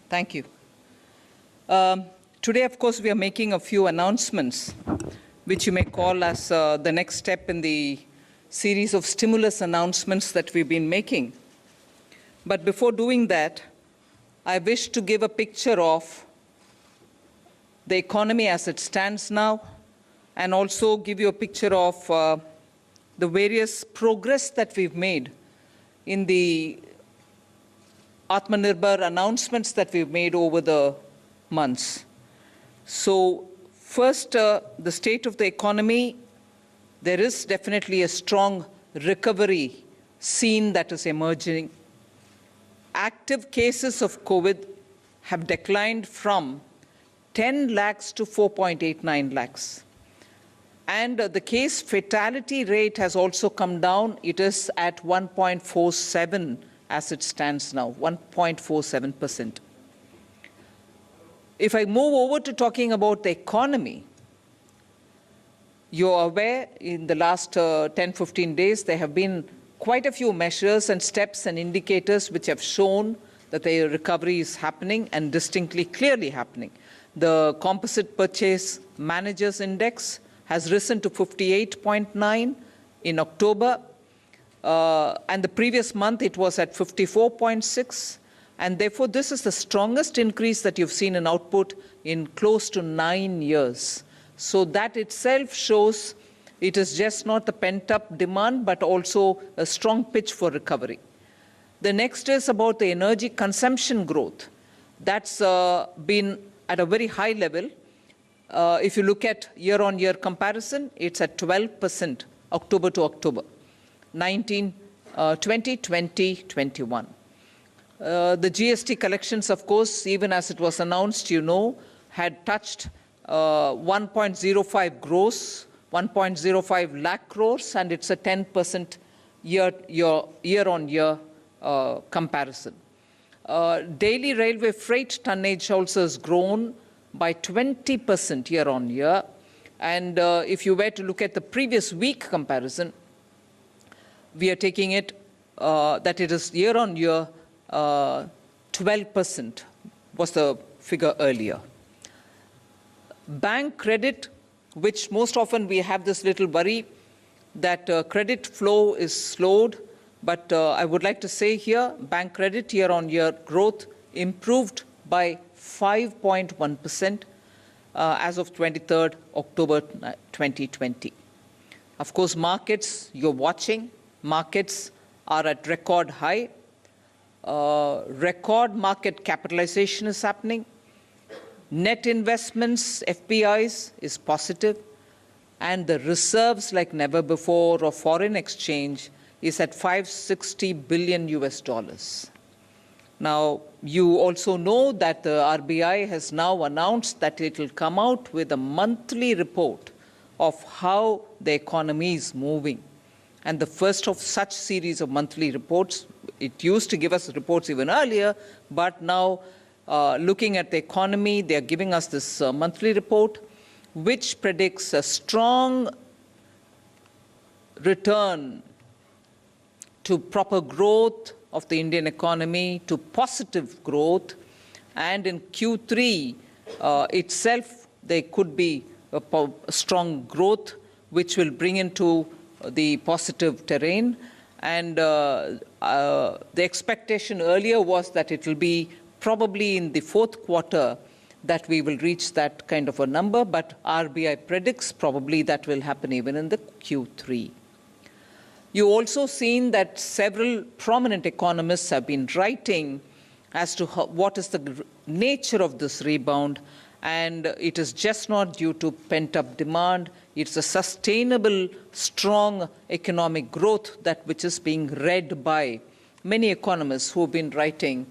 Thank you. Today, of course, we are making a few announcements, which you may call as the next step in the series of stimulus announcements that we've been making. But before doing that, I wish to give a picture of the economy as it stands now, and also give you a picture of the various progress that we've made in the Atmanirbhar announcements that we've made over the months. So first, the state of the economy, there is definitely a strong recovery scene that is emerging. Active cases of COVID have declined from 10 lakhs to 4.89 lakhs. And the case fatality rate has also come down. It is at 1.47 as it stands now, 1.47%. If I move over to talking about the economy, you're aware in the last 10-15 days, there have been quite a few measures and steps and indicators which have shown that the recovery is happening and distinctly, clearly happening. The Composite Purchase Managers Index has risen to 58.9 in October. And the previous month it was at 54.6, and therefore this is the strongest increase that you've seen in output in close to 9 years. So that itself shows it is just not the pent-up demand, but also a strong pitch for recovery. The next is about the energy consumption growth. That's been at a very high level. If you look at year-on-year comparison, it's at 12%, October to October. 2020, 21. The GST collections, of course, even as it was announced, had touched 1.05 gross, 1.05 lakh crores, and it's a 10% year-on-year comparison. Daily railway freight tonnage also has grown by 20% year-on-year. And if you were to look at the previous week comparison, we are taking it that it is year-on-year 12% was the figure earlier. Bank credit, which most often we have this little worry that credit flow is slowed, but I would like to say here, bank credit year-on-year growth improved by 5.1% as of 23rd October 2020. Of course, markets, you're watching. Markets are at record high. Record market capitalization is happening. Net investments, FPIs, is positive. And the reserves like never before of foreign exchange is at $560 billion US. Now, you also know that the RBI has now announced that it will come out with a monthly report of how the economy is moving. And the first of such series of monthly reports, it used to give us reports even earlier, but now looking at the economy, they are giving us this monthly report, which predicts a strong return to proper growth of the Indian economy, to positive growth. And in Q3 itself, there could be a strong growth, which will bring into the positive terrain. And the expectation earlier was that it will be probably in the fourth quarter that we will reach that kind of a number, but RBI predicts probably that will happen even in the Q3. You also seen that several prominent economists have been writing as to what is the nature of this rebound, and it is just not due to pent-up demand. It's a sustainable, strong economic growth which is being read by many economists who have been writing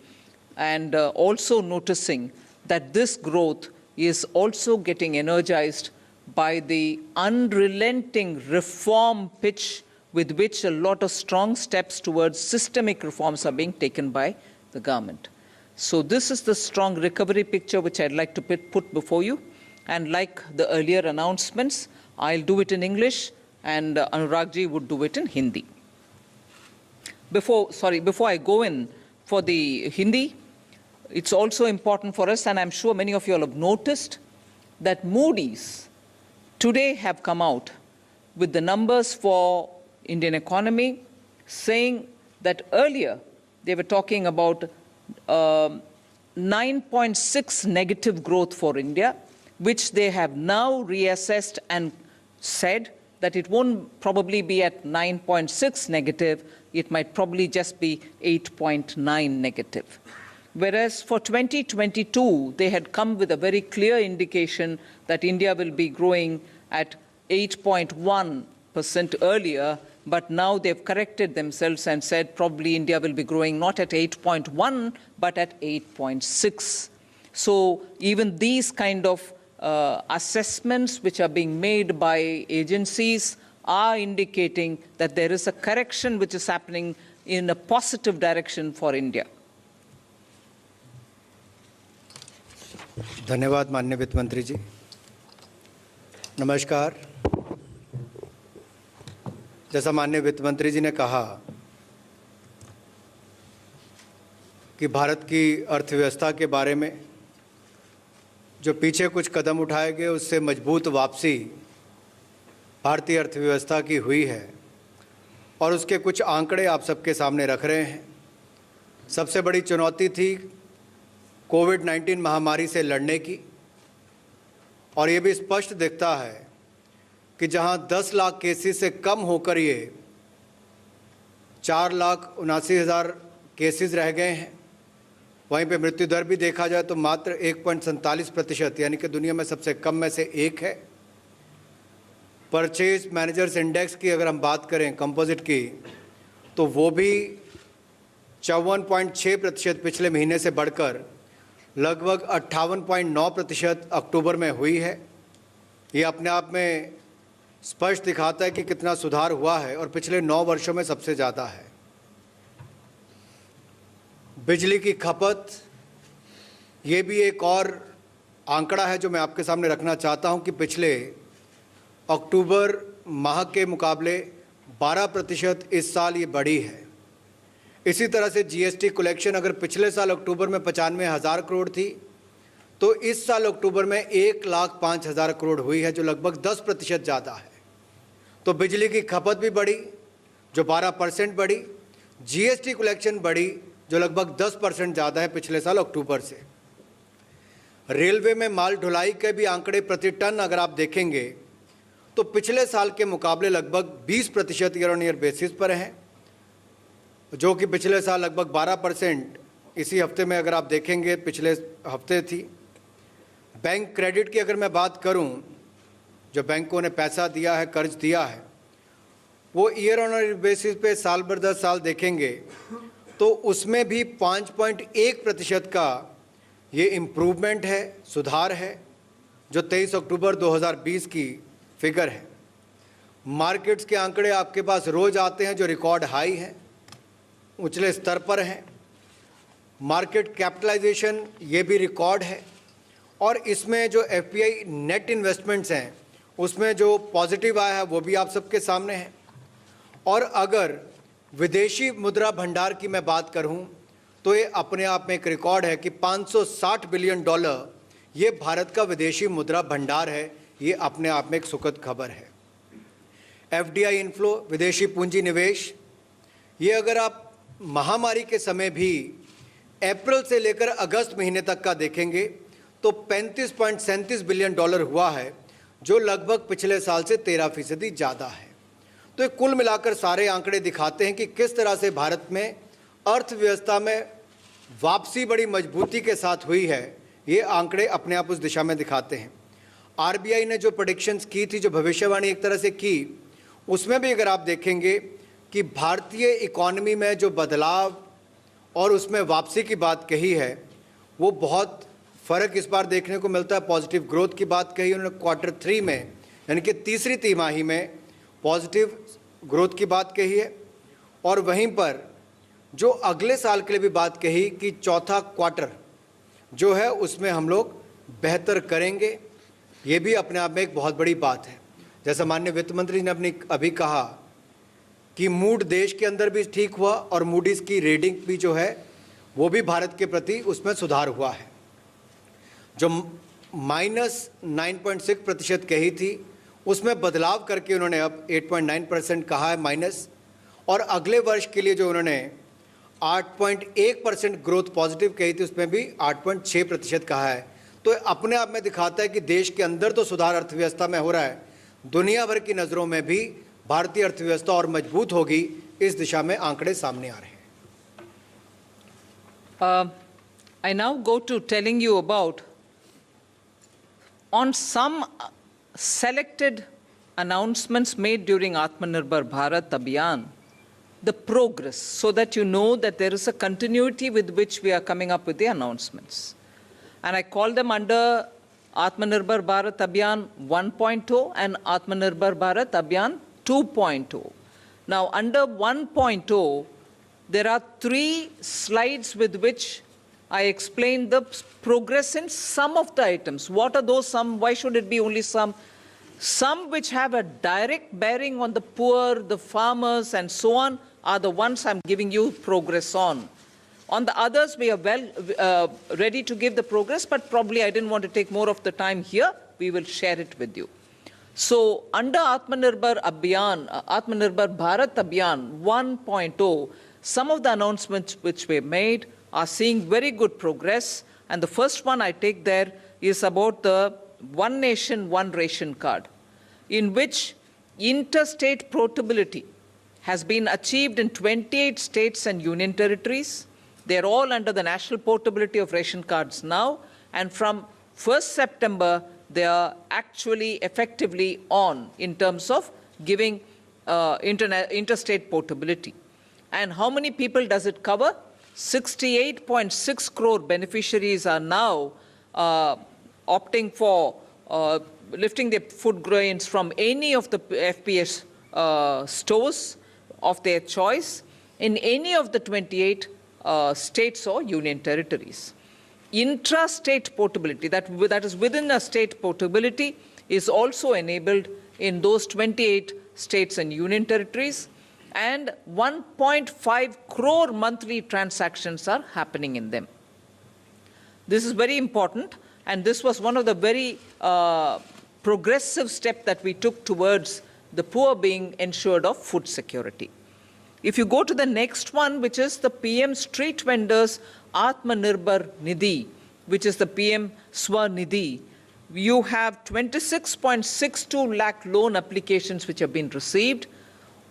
and also noticing that this growth is also getting energized by the unrelenting reform pitch with which a lot of strong steps towards systemic reforms are being taken by the government. So this is the strong recovery picture which I'd like to put before you. And like the earlier announcements, I'll do it in English and Anuragji would do it in Hindi. Before I go in for the Hindi, it's also important for us, and I'm sure many of you all have noticed, that Moody's today have come out with the numbers for Indian economy, saying that earlier they were talking about 9.6 negative growth for India, which they have now reassessed and said that it won't probably be at 9.6 negative, it might probably just be 8.9 negative. Whereas for 2022, they had come with a very clear indication that India will be growing at 8.1% earlier, but now they've corrected themselves and said probably India will be growing not at 8.1, but at 8.6. So even these kind of assessments which are being made by agencies are indicating that there is a correction which is happening in a positive direction for India. धन्यवाद माननीय वित्त मंत्री जी। नमस्कार। जैसा माननीय वित्त मंत्री जी ने कहा कि भारत की अर्थव्यवस्था के बारे में जो पीछे कुछ कदम उठाए गए उससे मजबूत वापसी भारतीय अर्थव्यवस्था की हुई है और उसके कुछ आंकड़े आप सबके सामने रख रहे हैं। सबसे बड़ी चुनौती थी कोविड-19 महामारी से लड़ने की, और ये भी स्पष्ट दिखता है कि जहां 10 लाख केसेस से कम होकर ये 4,79,000 केसेस रह गए हैं, वहीं पे मृत्यु दर भी देखा जाए तो मात्र 1.47%, यानी कि दुनिया में सबसे कम में से एक है। परचेज मैनेजर्स इंडेक्स की अगर हम बात करें कंपोजिट की, तो वो भी 54.6% पिछले महीने से बढ़कर लगभग 58.9% अक्टूबर में हुई है। ये अपने आप में स्पष्ट दिखाता है कि कितना सुधार हुआ है और पिछले 9 वर्षों में सबसे ज़्यादा है। बिजली की खपत, ये भी एक और आंकड़ा है जो मैं आपके सामने रखना चाहता हूं कि पिछले अक्टूबर माह के मुकाबले 12% इस साल ये बढ़ी है। इसी तरह से जीएसटी कलेक्शन अगर पिछले साल अक्टूबर में 95,000 करोड़ थी, तो इस साल अक्टूबर में 1,05,000 करोड़ हुई है, जो लगभग 10% ज़्यादा है। तो बिजली की खपत भी बढ़ी जो 12% बढ़ी, जीएसटी कलेक्शन बढ़ी जो लगभग 10% ज़्यादा है पिछले साल अक्टूबर से। रेलवे में माल ढुलाई के भी आंकड़े प्रति टन अगर आप देखेंगे तो पिछले साल के मुकाबले लगभग 20% ईयर ऑन ईयर बेसिस पर हैं, जो कि पिछले साल लगभग 12% इसी हफ्ते में अगर आप देखेंगे पिछले हफ्ते थी। बैंक क्रेडिट की अगर मैं बात करूं, जो बैंकों ने पैसा दिया है, कर्ज दिया है, वो ईयर ऑन ईयर बेसिस पे साल भर 10 साल देखेंगे तो उसमें भी 5.1% का ये इम्प्रूवमेंट है, सुधार है, जो 23 अक्टूबर 2020 की फिगर है। मार्केट्स के आंकड़े आपके पास रोज आते हैं जो रिकॉर्ड हाई हैं, उछले स्तर पर हैं। मार्केट कैपिटलाइजेशन ये भी रिकॉर्ड है, और इसमें जो एफपीआई नेट इन्वेस्टमेंट्स हैं उसमें जो पॉजिटिव आया है वो भी आप सबके सामने है। और अगर विदेशी मुद्रा भंडार की मैं बात करूं तो ये अपने आप में एक रिकॉर्ड है कि $560 बिलियन ये भारत का विदेशी मुद्रा भंडार है। ये अपने आप में एक सुखद खबर है। एफडीआई इनफ्लो, विदेशी पूंजी निवेश, ये अगर आप महामारी के समय भी अप्रैल से लेकर अगस्त महीने तक का देखेंगे तो $35.37 बिलियन हुआ है, जो लगभग पिछले साल से 13% ज़्यादा है। तो ये कुल मिलाकर सारे आंकड़े दिखाते हैं कि किस तरह से भारत में अर्थव्यवस्था में वापसी बड़ी मजबूती के साथ हुई है। ये आंकड़े अपने आप उस दिशा में दिखाते हैं। आरबीआई ने जो प्रेडिक्शंस की थी, जो भविष्यवाणी एक तरह से की, उसमें भी अगर आप देखेंगे कि भारतीय इकॉनमी में जो बदलाव और उसमें वापसी की बात कही है, वो बहुत फ़र्क इस बार देखने को मिलता है। पॉजिटिव ग्रोथ की बात कही उन्होंने क्वार्टर 3 में, यानी कि तीसरी तिमाही में पॉजिटिव ग्रोथ की बात कही है, और वहीं पर जो अगले साल के लिए भी बात कही कि चौथा क्वार्टर जो है उसमें हम लोग बेहतर करेंगे। ये भी अपने आप में एक बहुत बड़ी बात है। जैसा माननीय वित्त मंत्री ने अभी कहा कि मूड देश के अंदर भी ठीक हुआ और मूडीज़ की रेटिंग भी जो है वो भी भारत के प्रति उसमें सुधार हुआ है। जो -9.6% कही थी उसमें बदलाव करके उन्होंने अब 8.9% कहा है माइनस, और अगले वर्ष के लिए जो उन्होंने 8.1% ग्रोथ पॉजिटिव कही थी उसमें भी 8.6% कहा है। तो अपने आप में दिखाता है कि देश के अंदर तो सुधार अर्थव्यवस्था में हो रहा है, दुनिया भर की नज़रों में भी भारतीय अर्थव्यवस्था और मजबूत होगी, इस दिशा में आंकड़े सामने आ रहे हैं। I now go to telling you about on some selected announcements made during Atmanirbhar Bharat Abhiyan, the progress, so that you know that there is a continuity with which we are coming up with the announcements. And I call them under Atmanirbhar Bharat Abhiyan 1.0 and Atmanirbhar Bharat Abhiyan 2.0. Now, under 1.0, there are 3 slides with which I explain the progress in some of the items. What are those some? Why should it be only some? Some which have a direct bearing on the poor, the farmers, and so on, are the ones I'm giving you progress on. On the others, we are ready to give the progress, but probably I didn't want to take more of the time here. We will share it with you. So, under Atmanirbhar Abhiyan, Atmanirbhar Bharat Abhiyan 1.0, some of the announcements which were made are seeing very good progress. And the first one I take there is about the One Nation, One Ration card, in which interstate portability has been achieved in 28 states and union territories. They're all under the national portability of ration cards now. And from 1st September, they are actually effectively on in terms of giving interstate portability. And how many people does it cover? 68.6 crore beneficiaries are now opting for lifting their food grains from any of the FPS stores of their choice in any of the 28 states or union territories. Intrastate portability, that is within a state portability, is also enabled in those 28 states and union territories, and 1.5 crore monthly transactions are happening in them. This is very important, and this was one of the very progressive steps that we took towards the poor being ensured of food security. If you go to the next one, which is the PM Street Vendors Atmanirbhar Nidhi, which is the PM Swanidhi, you have 26.62 lakh loan applications which have been received,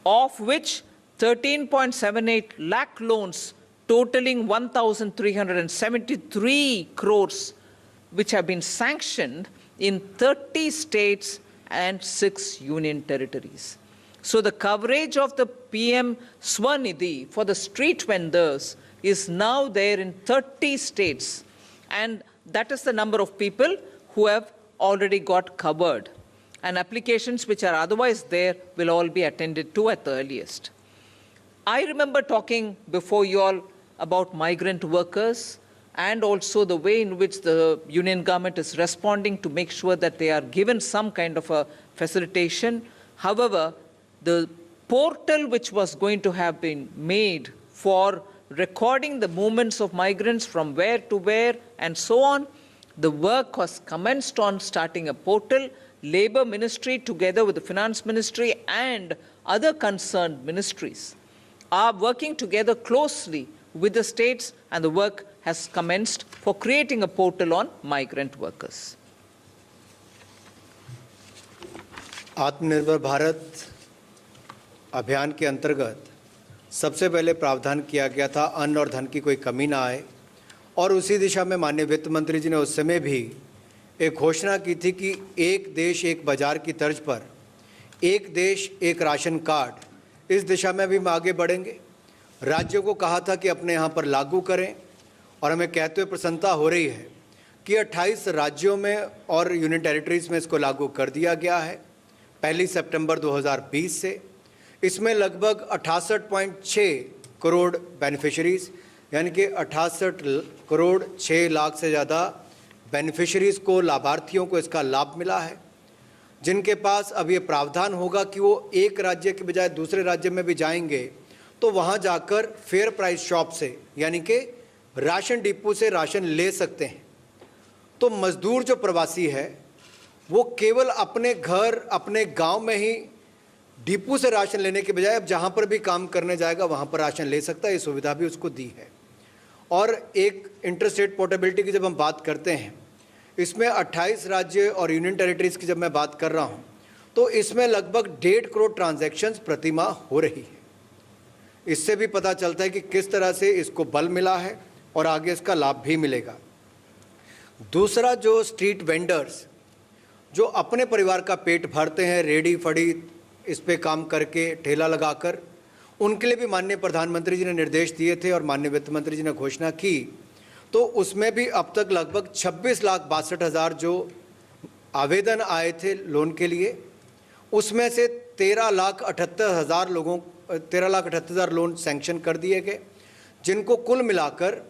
of which 13.78 lakh loans totaling 1,373 crores which have been sanctioned in 30 states and 6 union territories. So the coverage of the PM Swanidhi for the street vendors is now there in 30 states, and that is the number of people who have already got covered. And applications which are otherwise there will all be attended to at the earliest. I remember talking before you all about migrant workers and also the way in which the union government is responding to make sure that they are given some kind of a facilitation. However, the portal which was going to have been made for recording the movements of migrants from where to where and so on, the work was commenced on starting a portal. Labour Ministry together with the Finance Ministry and other concerned ministries are working together closely with the states, and the work has commenced for creating a portal on migrant workers. आत्मनिर्भर भारत अभियान के अंतर्गत सबसे पहले प्रावधान किया गया था अन्न और धन की कोई कमी ना आए, और उसी दिशा में माननीय वित्त मंत्री जी ने उस समय भी एक घोषणा की थी कि एक देश एक बाजार की तर्ज पर एक देश एक राशन कार्ड, इस दिशा में भी हम आगे बढ़ेंगे। राज्यों को कहा था कि अपने यहाँ पर लागू करें, और हमें कहते हुए प्रसन्नता हो रही है कि 28 राज्यों में और यूनियन टेरिटरीज़ में इसको लागू कर दिया गया है 1 सितंबर 2020 से। इसमें लगभग 68.6 करोड़ बेनिफिशरीज़, यानी कि 68 करोड़ 6 लाख से ज़्यादा बेनिफिशरीज़ को, लाभार्थियों को इसका लाभ मिला है, जिनके पास अब ये प्रावधान होगा कि वो एक राज्य के बजाय दूसरे राज्य में भी जाएंगे तो वहाँ जाकर फेयर प्राइस शॉप से, यानी कि राशन डिपो से राशन ले सकते हैं, तो मजदूर जो प्रवासी है वो केवल अपने घर अपने गांव में ही डिपो से राशन लेने के बजाय अब जहां पर भी काम करने जाएगा वहां पर राशन ले सकता है। ये सुविधा भी उसको दी है। और एक इंटरस्टेट पोर्टेबिलिटी की जब हम बात करते हैं, इसमें 28 राज्य और यूनियन टेरिटरीज की जब मैं बात कर रहा हूं, तो इसमें लगभग 1.5 करोड़ ट्रांजैक्शंस प्रति माह हो रही है। इससे भी पता चलता है कि किस तरह से इसको बल मिला है और आगे इसका लाभ भी मिलेगा। दूसरा, जो स्ट्रीट वेंडर्स जो अपने परिवार का पेट भरते हैं, रेडी फड़ी इस पे काम करके ठेला लगाकर, उनके लिए भी माननीय प्रधानमंत्री जी ने निर्देश दिए थे और माननीय वित्त मंत्री जी ने घोषणा की। तो उसमें भी अब तक लगभग 26,62,000 जो आवेदन आए थे लोन के लिए, उसमें से 13,78,000 लोन सैंक्शन कर दिए गए, जिनको कुल मिलाकर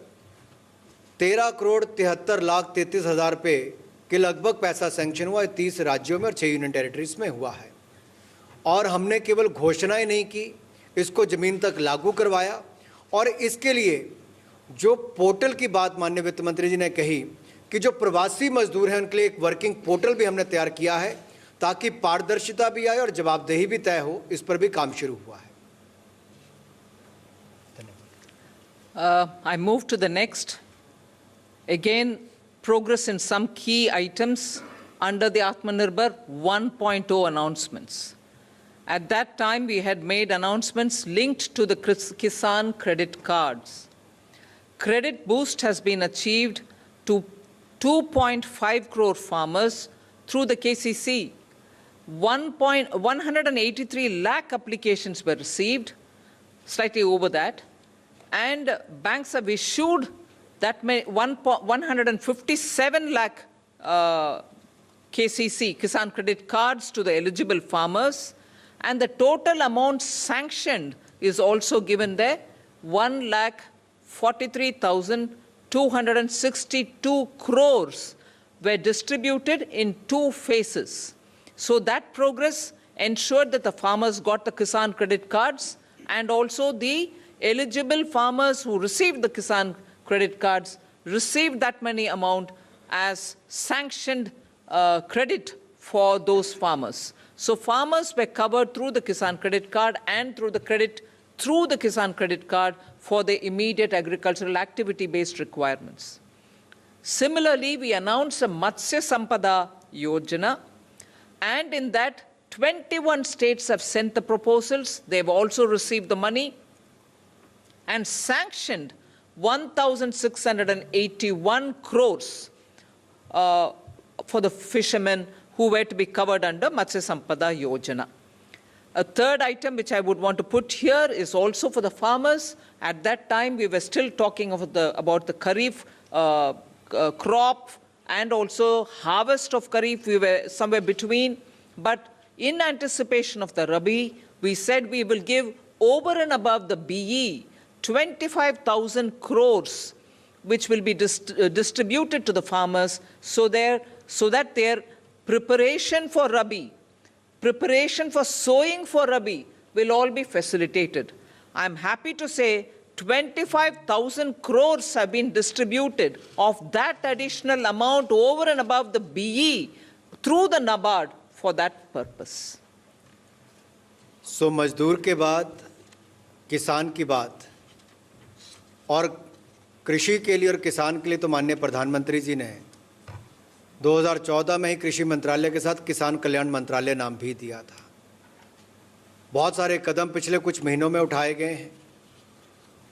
13,73,33,000 रुपये के लगभग पैसा सैंक्शन हुआ है। 30 राज्यों में और 6 यूनियन टेरिटरीज में हुआ है। और हमने केवल घोषणाएं नहीं की, इसको ज़मीन तक लागू करवाया। और इसके लिए जो पोर्टल की बात माननीय वित्त मंत्री जी ने कही कि जो प्रवासी मजदूर हैं उनके लिए एक वर्किंग पोर्टल भी हमने तैयार किया है, ताकि पारदर्शिता भी आए और जवाबदेही भी तय हो। इस पर भी काम शुरू हुआ है। I move to the next. Again, progress in some key items under the Atmanirbhar 1.0 announcements. At that time, we had made announcements linked to the Kisan credit cards. Credit boost has been achieved to 2.5 crore farmers through the KCC. 183 lakh applications were received, slightly over that, and banks have issued that 157 lakh KCC, Kisan credit cards, to the eligible farmers, and the total amount sanctioned is also given there, 1,43,262 crores were distributed in 2 phases. So that progress ensured that the farmers got the Kisan credit cards, and also the eligible farmers who received the Kisan credit cards received that money amount as sanctioned credit for those farmers. So farmers were covered through the Kisan credit card and through the Kisan credit card for the immediate agricultural activity-based requirements. Similarly, we announced a Matsya Sampada Yojana, and in that 21 states have sent the proposals. They've also received the money and sanctioned 1,681 crores for the fishermen who were to be covered under Matsya Sampada Yojana. A third item which I would want to put here is also for the farmers. At that time, we were still talking about the Kharif crop and also harvest of Kharif. We were somewhere between. But in anticipation of the Rabi, we said we will give over and above the BE 25,000 crores, which will be distributed to the farmers so that their preparation for Rabi, preparation for sowing for Rabi will all be facilitated. I'm happy to say 25,000 crores have been distributed of that additional amount over and above the BE through the NABARD for that purpose. सो मजदूर के बाद किसान की बात, और कृषि के लिए और किसान के लिए तो माननीय प्रधानमंत्री जी ने 2014 में ही कृषि मंत्रालय के साथ किसान कल्याण मंत्रालय नाम भी दिया था। बहुत सारे कदम पिछले कुछ महीनों में उठाए गए हैं,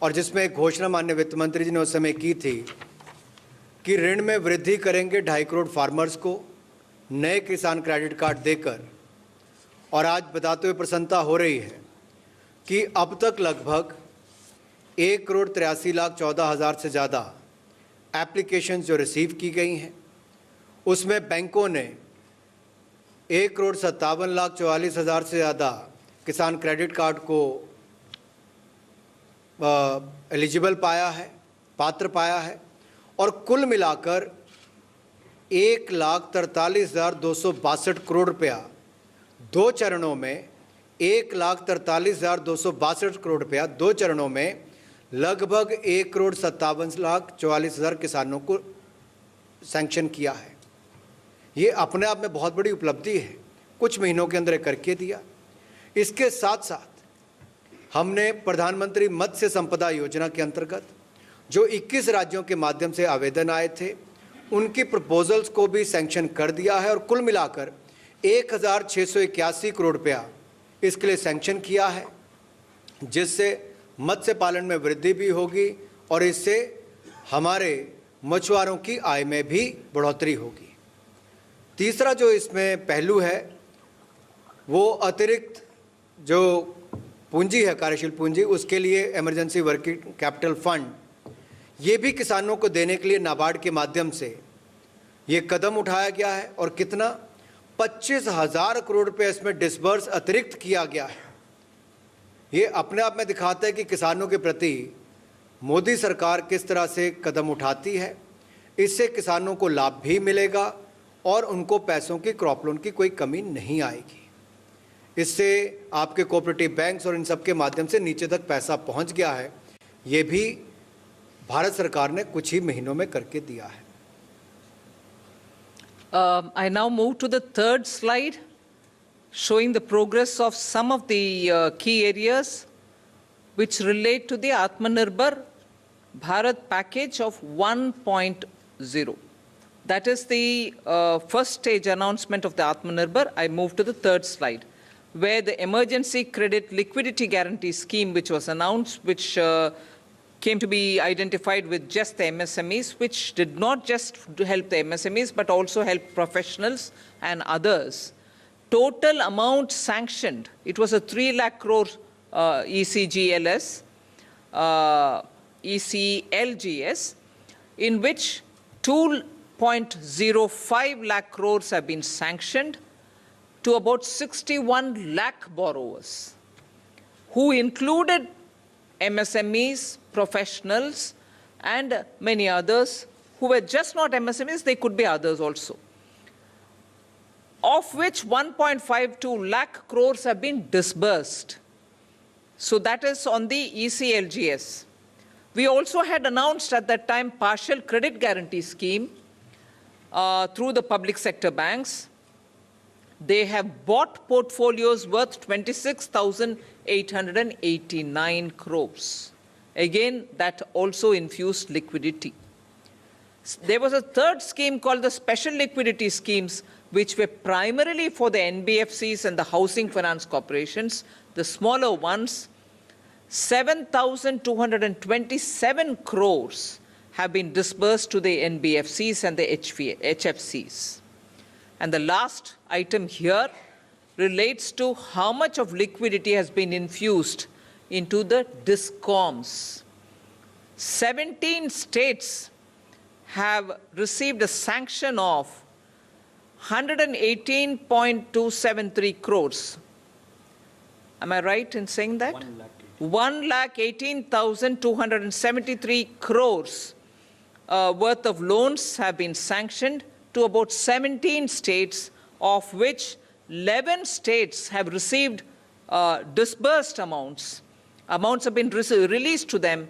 और जिसमें एक घोषणा माननीय वित्त मंत्री जी ने उस समय की थी कि ऋण में वृद्धि करेंगे 2.5 करोड़ फार्मर्स को नए किसान क्रेडिट कार्ड देकर। और आज बताते हुए प्रसन्नता हो रही है कि अब तक लगभग 1,83,14,000 से ज़्यादा एप्लीकेशन जो रिसीव की गई हैं, उसमें बैंकों ने 1,57,44,000 से ज़्यादा किसान क्रेडिट कार्ड को एलिजिबल पाया है, पात्र पाया है, और कुल मिलाकर 1,43,262 करोड़ रुपया 2 चरणों में 1,43,262 करोड़ रुपया 2 चरणों में लगभग 1,57,44,000 किसानों को सैंक्शन किया है। ये अपने आप में बहुत बड़ी उपलब्धि है, कुछ महीनों के अंदर करके दिया। इसके साथ साथ हमने प्रधानमंत्री मत्स्य संपदा योजना के अंतर्गत जो 21 राज्यों के माध्यम से आवेदन आए थे, उनकी प्रपोजल्स को भी सैंक्शन कर दिया है और कुल मिलाकर 1,681 करोड़ रुपया इसके लिए सैंक्शन किया है, जिससे मत्स्य पालन में वृद्धि भी होगी और इससे हमारे मछुआरों की आय में भी बढ़ोतरी होगी। तीसरा जो इसमें पहलू है वो अतिरिक्त जो पूंजी है, कार्यशील पूंजी, उसके लिए इमरजेंसी वर्किंग कैपिटल फंड, ये भी किसानों को देने के लिए नाबार्ड के माध्यम से ये कदम उठाया गया है और कितना 25,000 करोड़ रुपए इसमें डिसबर्स अतिरिक्त किया गया है। ये अपने आप में दिखाता है कि किसानों के प्रति मोदी सरकार किस तरह से कदम उठाती है। इससे किसानों को लाभ भी मिलेगा और उनको पैसों की, क्रॉप लोन की कोई कमी नहीं आएगी। इससे आपके कोऑपरेटिव बैंक्स और इन सब के माध्यम से नीचे तक पैसा पहुंच गया है। ये भी भारत सरकार ने कुछ ही महीनों में करके दिया है। I now move to the third slide, showing the progress of some of the key areas which relate to the Atmanirbhar Bharat package of 1.0. That is the first stage announcement of the Atmanirbhar. I move to the third slide, where the emergency credit liquidity guarantee scheme, which was announced, which came to be identified with just the MSMEs, which did not just help the MSMEs, but also help professionals and others. Total amount sanctioned, it was a 3 lakh crore ECLGS, in which 2.05 lakh crores have been sanctioned to about 61 lakh borrowers, who included MSMEs, professionals, and many others who were just not MSMEs, they could be others also, of which 1.52 lakh crores have been disbursed. So that is on the ECLGS. We also had announced at that time partial credit guarantee scheme through the public sector banks. They have bought portfolios worth 26,889 crores. Again, that also infused liquidity. There was a third scheme called the special liquidity schemes, which were primarily for the NBFCs and the housing finance corporations, the smaller ones. 7,227 crores have been disbursed to the NBFCs and the HFCs. And the last item here relates to how much of liquidity has been infused into the DISCOMs. 17 states have received a sanction of 118.273 crores. Am I right in saying that? 1,18,273 crores worth of loans have been sanctioned to about 17 states, of which 11 states have received disbursed amounts. Amounts have been released to them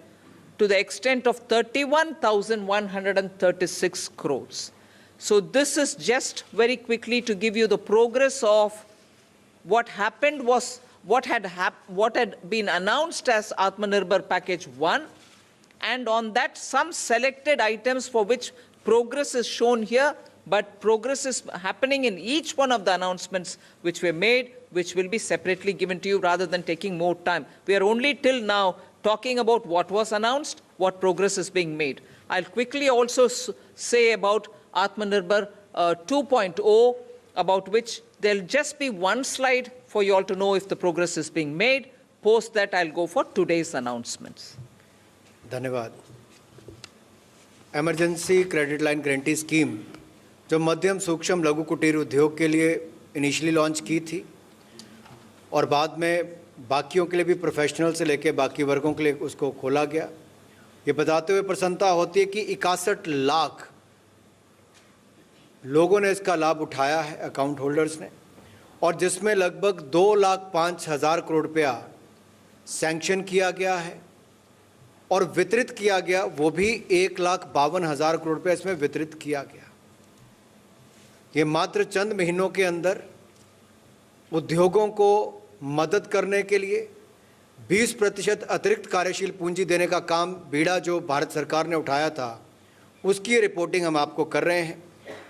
to the extent of 31,136 crores. So this is just very quickly to give you the progress of what happened was what had been announced as Atmanirbhar Package 1, and on that some selected items for which progress is shown here, but progress is happening in each one of the announcements which were made, which will be separately given to you rather than taking more time. We are only till now talking about what was announced, what progress is being made. I'll quickly also say about Atmanirbhar 2.0, about which there'll just be one slide for you all to know if the progress is being made. Post that, I'll go for today's announcements. धन्यवाद। Emergency credit line guarantee scheme जो मध्यम सूक्ष्म लघु कुटीर उद्योग के लिए initially launch की थी और बाद में बाकियों के लिए भी, प्रोफेशनल से लेकर बाकी वर्गों के लिए उसको खोला गया। ये बताते हुए प्रसन्नता होती है कि 61 लाख लोगों ने इसका लाभ उठाया है, अकाउंट होल्डर्स ने, और जिसमें लगभग 2,05,000 करोड़ रुपया सैंक्शन किया गया है और वितरित किया गया, वो भी 1,52,000 करोड़ रुपया इसमें वितरित किया गया। ये मात्र चंद महीनों के अंदर उद्योगों को मदद करने के लिए 20% अतिरिक्त कार्यशील पूंजी देने का काम बीड़ा जो भारत सरकार ने उठाया था, उसकी रिपोर्टिंग हम आपको कर रहे हैं।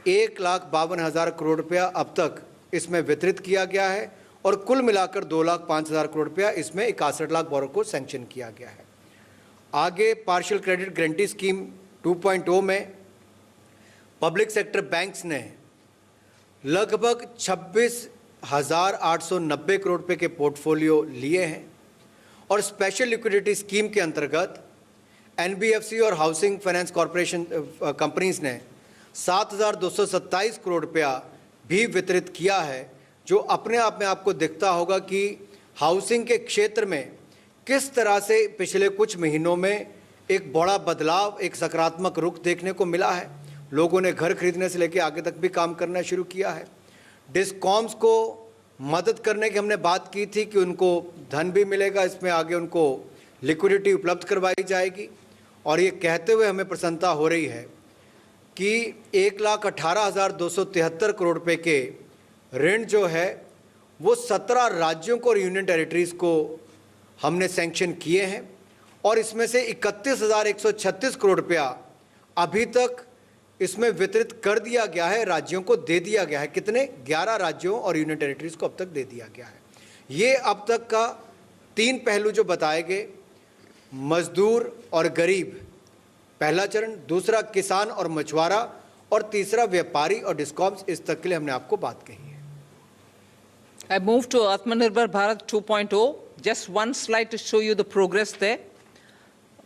1,52,000 करोड़ रुपया अब तक इसमें वितरित किया गया है और कुल मिलाकर 2,05,000 करोड़ रुपया इसमें 61 लाख बोरो को सैंक्शन किया गया है। आगे पार्शियल क्रेडिट गारंटी स्कीम 2.0 में पब्लिक सेक्टर बैंक्स ने लगभग 26,890 करोड़ रुपए के पोर्टफोलियो लिए हैं और स्पेशल लिक्विडिटी स्कीम के अंतर्गत एनबीएफसी और हाउसिंग फाइनेंस कॉरपोरेशन कंपनीज ने 7,227 करोड़ रुपया भी वितरित किया है, जो अपने आप में आपको दिखता होगा कि हाउसिंग के क्षेत्र में किस तरह से पिछले कुछ महीनों में एक बड़ा बदलाव, एक सकारात्मक रुख देखने को मिला है। लोगों ने घर खरीदने से लेकर आगे तक भी काम करना शुरू किया है। डिस्कॉम्स को मदद करने की हमने बात की थी कि उनको धन भी मिलेगा, इसमें आगे उनको लिक्विडिटी उपलब्ध करवाई जाएगी। और ये कहते हुए हमें प्रसन्नता हो रही है कि 1,18,273 करोड़ रुपए के ऋण जो है वो 17 राज्यों को और यूनियन टेरिटरीज को हमने सैंक्शन किए हैं और इसमें से 31,136 करोड़ रुपया अभी तक इसमें वितरित कर दिया गया है, राज्यों को दे दिया गया है। कितने? 11 राज्यों और यूनियन टेरिटरीज को अब तक दे दिया गया है। ये अब तक का 3 पहलू जो बताए गए, मजदूर और गरीब पहला चरण, दूसरा किसान और मछुआरा और तीसरा व्यापारी और डिस्कॉम्स, इस तक के लिए हमने आपको बात कही है। I move to Atmanirbhar Bharat 2.0. Just one slide to show you the progress there.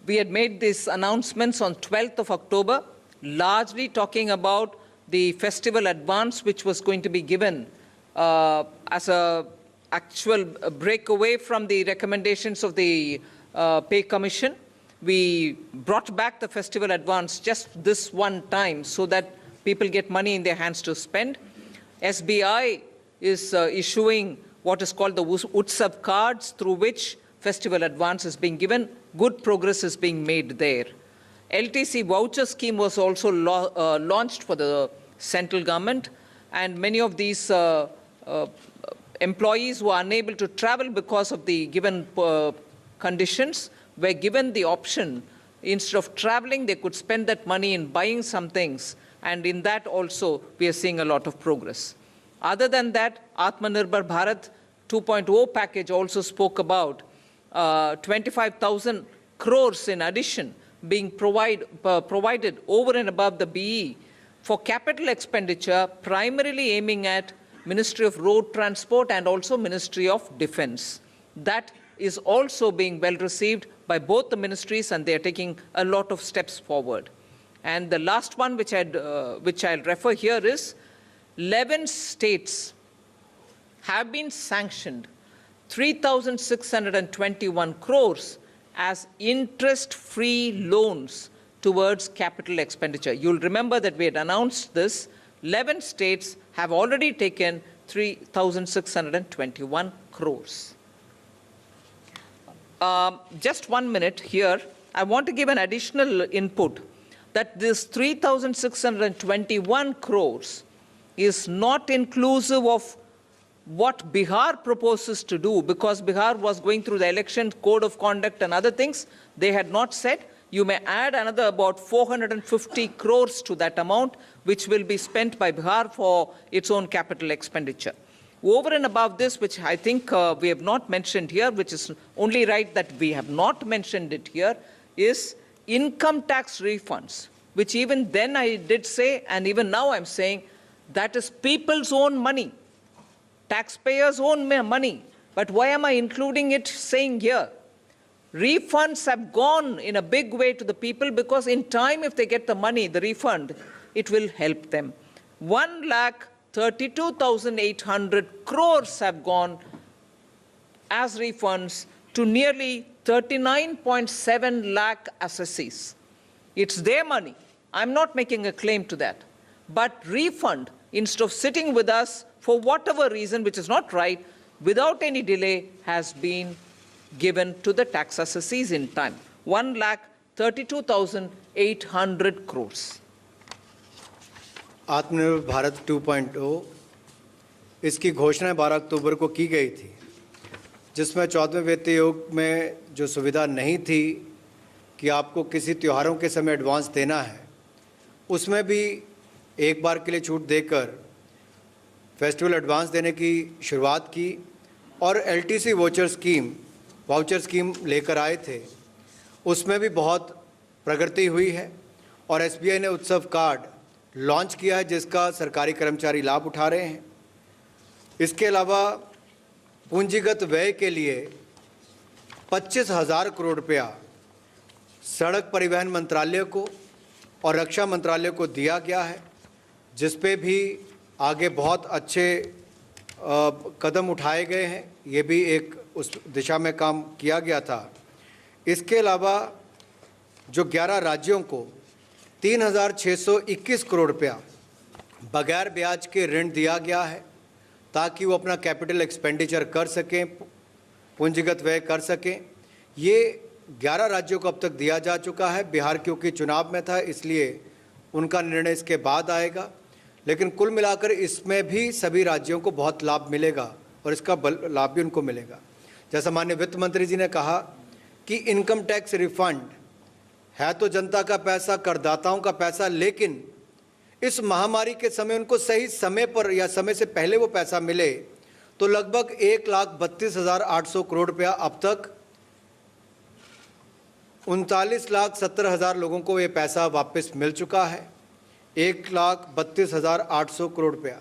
We had made these announcements on 12th of October, largely talking about the festival advance which was going to be given as a actual break away from the recommendations of the Pay Commission. We brought back the festival advance just this one time so that people get money in their hands to spend. SBI is issuing what is called the Utsav cards, through which festival advance is being given. Good progress is being made there. LTC voucher scheme was also launched for the central government, and many of these employees who are unable to travel because of the given conditions were given the option, instead of traveling, they could spend that money in buying some things, and in that also we are seeing a lot of progress. Other than that, Atmanirbhar Bharat 2.0 package also spoke about 25,000 crores in addition being provided over and above the BE for capital expenditure, primarily aiming at Ministry of Road Transport and also Ministry of Defence. That is also being well received by both the ministries, and they are taking a lot of steps forward. And the last one which I'll refer here is 11 states have been sanctioned 3,621 crores as interest-free loans towards capital expenditure. You'll remember that we had announced this. 11 states have already taken 3,621 crores. Just 1 minute here. I want to give an additional input that this 3,621 crores is not inclusive of what Bihar proposes to do, because Bihar was going through the election code of conduct and other things. They had not said. You may add another about 450 crores to that amount, which will be spent by Bihar for its own capital expenditure. Over and above this, which I think we have not mentioned here, which is only right that we have not mentioned it here, is income tax refunds, which even then I did say, and even now I'm saying, that is people's own money, taxpayers' own money. But why am I including it saying here? Refunds have gone in a big way to the people, because in time, if they get the money, the refund, it will help them. 1,32,800 crores have gone as refunds to nearly 39.7 lakh assessees. It's their money. I'm not making a claim to that. But refund, instead of sitting with us for whatever reason, which is not right, without any delay, has been given to the tax assessees in time. 1,32,800 crores. आत्मनिर्भर भारत 2.0 इसकी घोषणा 12 अक्टूबर को की गई थी, जिसमें 14वें वित्त आयोग में जो सुविधा नहीं थी कि आपको किसी त्योहारों के समय एडवांस देना है, उसमें भी एक बार के लिए छूट देकर फेस्टिवल एडवांस देने की शुरुआत की और एलटीसी वाउचर स्कीम लेकर आए थे। उसमें भी बहुत प्रगति हुई है और एसबीआई ने उत्सव कार्ड लॉन्च किया है, जिसका सरकारी कर्मचारी लाभ उठा रहे हैं। इसके अलावा पूंजीगत व्यय के लिए 25,000 करोड़ रुपया सड़क परिवहन मंत्रालय को और रक्षा मंत्रालय को दिया गया है, जिस पे भी आगे बहुत अच्छे कदम उठाए गए हैं। ये भी एक उस दिशा में काम किया गया था। इसके अलावा जो 11 राज्यों को 3,621 करोड़ रुपया बगैर ब्याज के ऋण दिया गया है, ताकि वो अपना कैपिटल एक्सपेंडिचर कर सकें, पूंजीगत व्यय कर सकें। ये 11 राज्यों को अब तक दिया जा चुका है। बिहार क्योंकि चुनाव में था, इसलिए उनका निर्णय इसके बाद आएगा, लेकिन कुल मिलाकर इसमें भी सभी राज्यों को बहुत लाभ मिलेगा और इसका लाभ भी उनको मिलेगा। जैसा माननीय वित्त मंत्री जी ने कहा कि इनकम टैक्स रिफंड है तो जनता का पैसा, करदाताओं का पैसा, लेकिन इस महामारी के समय उनको सही समय पर या समय से पहले वो पैसा मिले, तो लगभग 1,32,800 करोड़ रुपया अब तक 39,70,000 लोगों को ये पैसा वापस मिल चुका है। 1,32,800 करोड़ रुपया।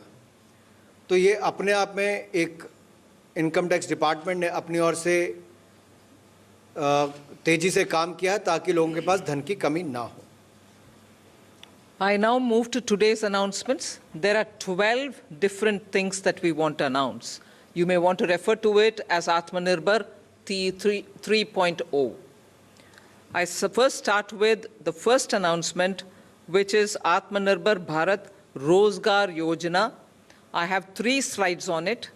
तो ये अपने आप में एक इनकम टैक्स डिपार्टमेंट ने अपनी ओर से तेजी से काम किया है, ताकि लोगों के पास धन की कमी ना हो। I now move to today's announcements. There are 12 different things that we want to announce. You may want to refer to it as Atmanirbhar 3.0. I first start with the first announcement, which is Atmanirbhar Bharat Rozgar Yojana. I have 3 slides on it.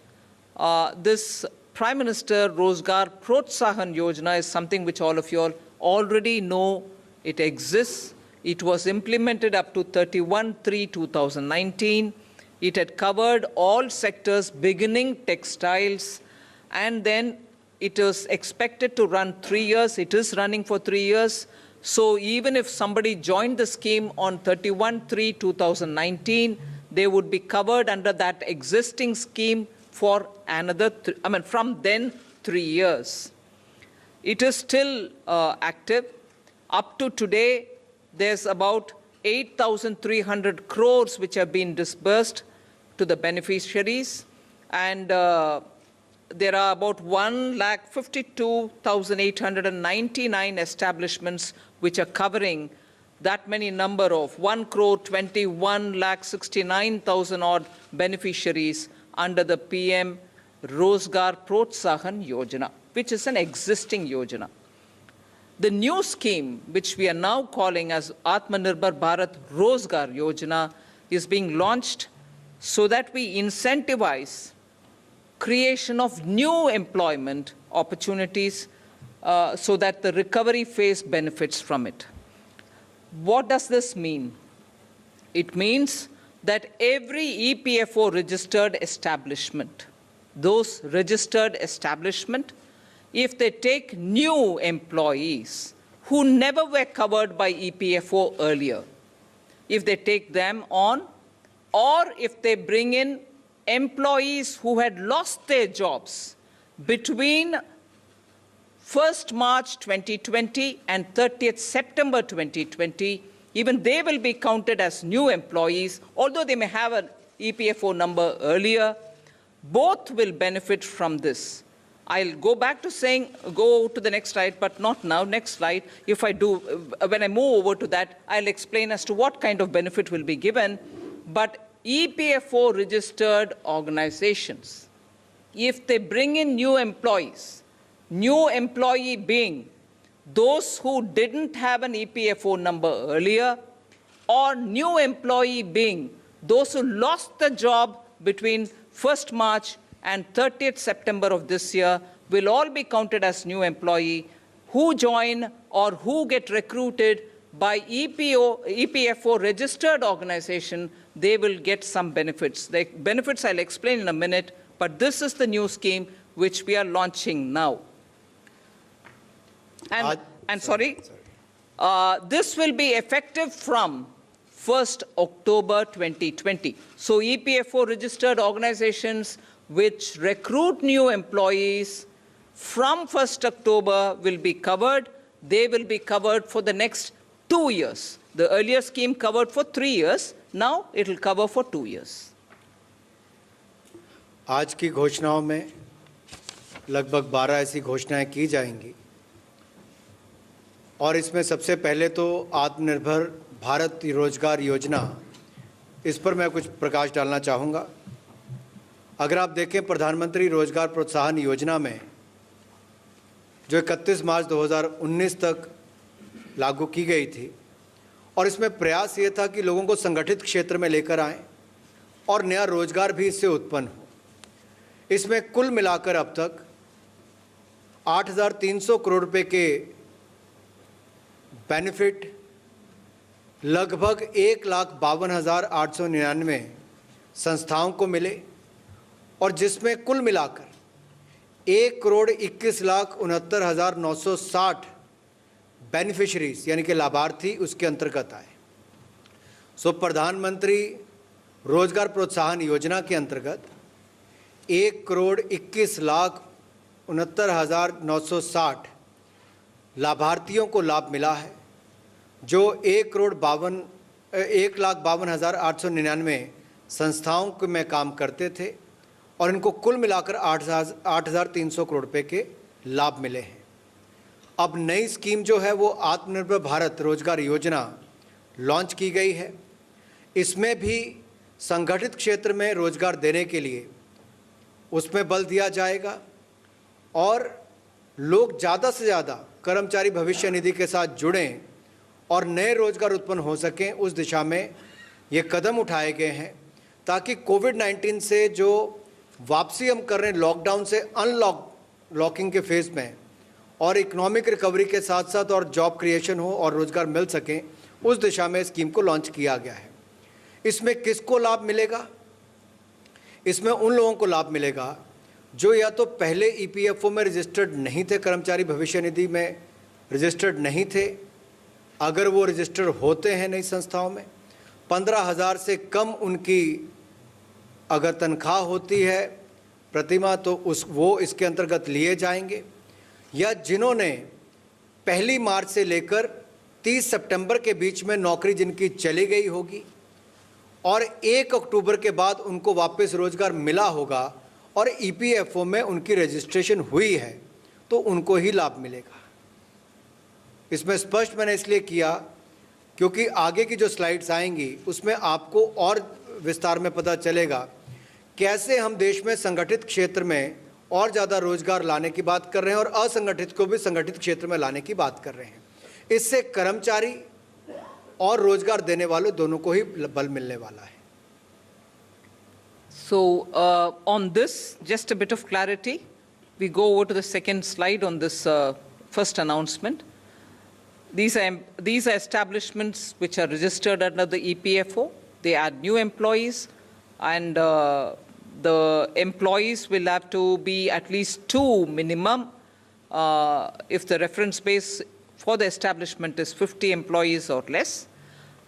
This Prime Minister Rozgar Protsahan Yojana is something which all of you all already know. It exists. It was implemented up to 31/3/2019. It had covered all sectors beginning textiles, and then it was expected to run 3 years. It is running for 3 years. So even if somebody joined the scheme on 31/3/2019, they would be covered under that existing scheme for another, from then 3 years. It is still active. Up to today, there's about 8,300 crores which have been disbursed to the beneficiaries, and there are about 1,52,899 establishments which are covering that many number of 1,21,69,000 odd beneficiaries under the PM Rozgar Protsahan Yojana, which is an existing Yojana. The new scheme, which we are now calling as Atmanirbhar Bharat Rozgar Yojana, is being launched so that we incentivize creation of new employment opportunities so that the recovery phase benefits from it. What does this mean? It means that every EPFO registered establishment, those registered establishment, if they take new employees who never were covered by EPFO earlier, if they take them on, or if they bring in employees who had lost their jobs between 1st March 2020 and 30th September 2020, even they will be counted as new employees, although they may have an EPFO number earlier. Both will benefit from this. I'll go back to saying, go to the next slide, but not now. Next slide. If I do, when I move over to that, I'll explain as to what kind of benefit will be given. But EPFO registered organizations, if they bring in new employees, new employee being those who didn't have an EPFO number earlier, or new employee being those who lost the job between 1st March and 30th September of this year, will all be counted as new employee who join or who get recruited by EPFO registered organization, they will get some benefits. The benefits I'll explain in a minute, but this is the new scheme which we are launching now. This will be effective from 1st October 2020. So EPFO registered organizations which recruit new employees from 1st October will be covered. They will be covered for the next 2 years. The earlier scheme covered for 3 years. Now it will cover for 2 years. आज की घोषणाओं में लगभग 12 ऐसी घोषणाएं की जाएंगी और इसमें सबसे पहले तो आत्मनिर्भर भारत रोजगार योजना, इस पर मैं कुछ प्रकाश डालना चाहूँगा। अगर आप देखें प्रधानमंत्री रोजगार प्रोत्साहन योजना में जो 31 मार्च 2019 तक लागू की गई थी और इसमें प्रयास ये था कि लोगों को संगठित क्षेत्र में लेकर आएं और नया रोजगार भी इससे उत्पन्न हो। इसमें कुल मिलाकर अब तक 8,300 करोड़ रुपए के बेनिफिट लगभग 1,52,899 संस्थाओं को मिले और जिसमें कुल मिलाकर 1,21,69,960 बेनिफिशरीज यानी कि लाभार्थी उसके अंतर्गत आए। सो प्रधानमंत्री रोजगार प्रोत्साहन योजना के अंतर्गत 1,21,69,960 लाभार्थियों को लाभ मिला है, जो 1,52,899 संस्थाओं में काम करते थे और इनको कुल मिलाकर 8,300 करोड़ रुपए के लाभ मिले हैं। अब नई स्कीम जो है वो आत्मनिर्भर भारत रोजगार योजना लॉन्च की गई है। इसमें भी संगठित क्षेत्र में रोजगार देने के लिए उसमें बल दिया जाएगा और लोग ज़्यादा से ज़्यादा कर्मचारी भविष्य निधि के साथ जुड़ें और नए रोजगार उत्पन्न हो सकें, उस दिशा में ये कदम उठाए गए हैं ताकि कोविड-19 से जो वापसी हम कर रहे हैं लॉकडाउन से लॉकिंग के फेज़ में और इकोनॉमिक रिकवरी के साथ साथ और जॉब क्रिएशन हो और रोज़गार मिल सकें, उस दिशा में स्कीम को लॉन्च किया गया है। इसमें किसको लाभ मिलेगा? इसमें उन लोगों को लाभ मिलेगा जो या तो पहले EPFO में रजिस्टर्ड नहीं थे, कर्मचारी भविष्य निधि में रजिस्टर्ड नहीं थे। अगर वो रजिस्टर्ड होते हैं नई संस्थाओं में, 15,000 से कम उनकी अगर तनख्वाह होती है प्रतिमाह तो वो इसके अंतर्गत लिए जाएंगे, या जिन्होंने 1 मार्च से लेकर 30 सितंबर के बीच में नौकरी जिनकी चली गई होगी और 1 अक्टूबर के बाद उनको वापस रोजगार मिला होगा और EPFO में उनकी रजिस्ट्रेशन हुई है तो उनको ही लाभ मिलेगा। इसमें स्पष्ट मैंने इसलिए किया क्योंकि आगे की जो स्लाइड्स आएंगी उसमें आपको और विस्तार में पता चलेगा कैसे हम देश में संगठित क्षेत्र में और ज़्यादा रोजगार लाने की बात कर रहे हैं और असंगठित को भी संगठित क्षेत्र में लाने की बात कर रहे हैं। इससे कर्मचारी और रोजगार देने वालों दोनों को ही बल मिलने वाला है। So on this, just a bit of clarity. We go over to the second slide on this first announcement. These are establishments which are registered under the EPFO. They add new employees, and the employees will have to be at least 2 minimum if the reference base for the establishment is 50 employees or less,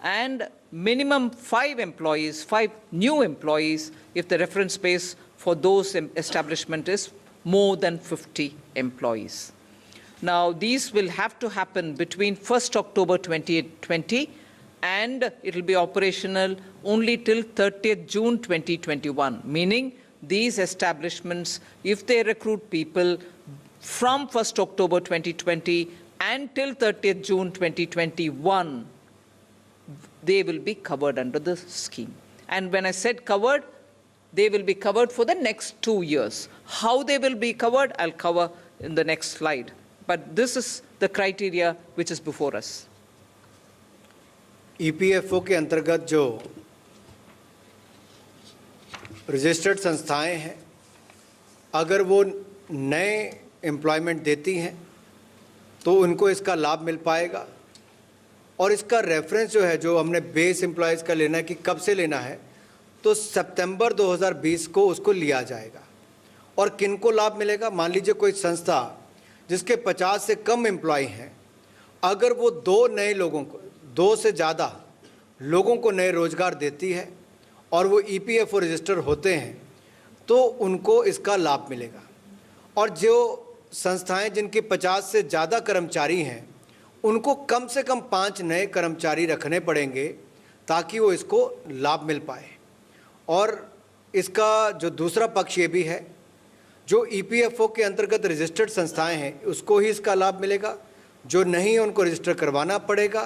and minimum 5 employees, 5 new employees if the reference base for those establishment is more than 50 employees. Now, these will have to happen between 1st October 2020 and it will be operational only till 30th June 2021, meaning these establishments, if they recruit people from 1st October 2020 and till 30th June 2021, they will be covered under the scheme. And when I said covered, they will be covered for the next 2 years. How they will be covered, I'll cover in the next slide. But this is the criteria which is before us. EPFO के अंतर्गत जो registered संस्थाएं हैं, अगर वो नए employment देती हैं तो उनको इसका लाभ मिल पाएगा। और इसका रेफरेंस जो है, जो हमने बेस एम्प्लॉयज़ का लेना है कि कब से लेना है, तो सितंबर 2020 को उसको लिया जाएगा। और किनको लाभ मिलेगा? मान लीजिए कोई संस्था जिसके 50 से कम एम्प्लॉय हैं, अगर वो 2 से ज़्यादा लोगों को नए रोजगार देती है और वो EPFO रजिस्टर होते हैं, तो उनको इसका लाभ मिलेगा। और जो संस्थाएं जिनके 50 से ज़्यादा कर्मचारी हैं, उनको कम से कम 5 नए कर्मचारी रखने पड़ेंगे ताकि वो इसको लाभ मिल पाए। और इसका जो दूसरा पक्ष ये भी है, जो EPFO के अंतर्गत रजिस्टर्ड संस्थाएं हैं, उसको ही इसका लाभ मिलेगा। जो नहीं है उनको रजिस्टर करवाना पड़ेगा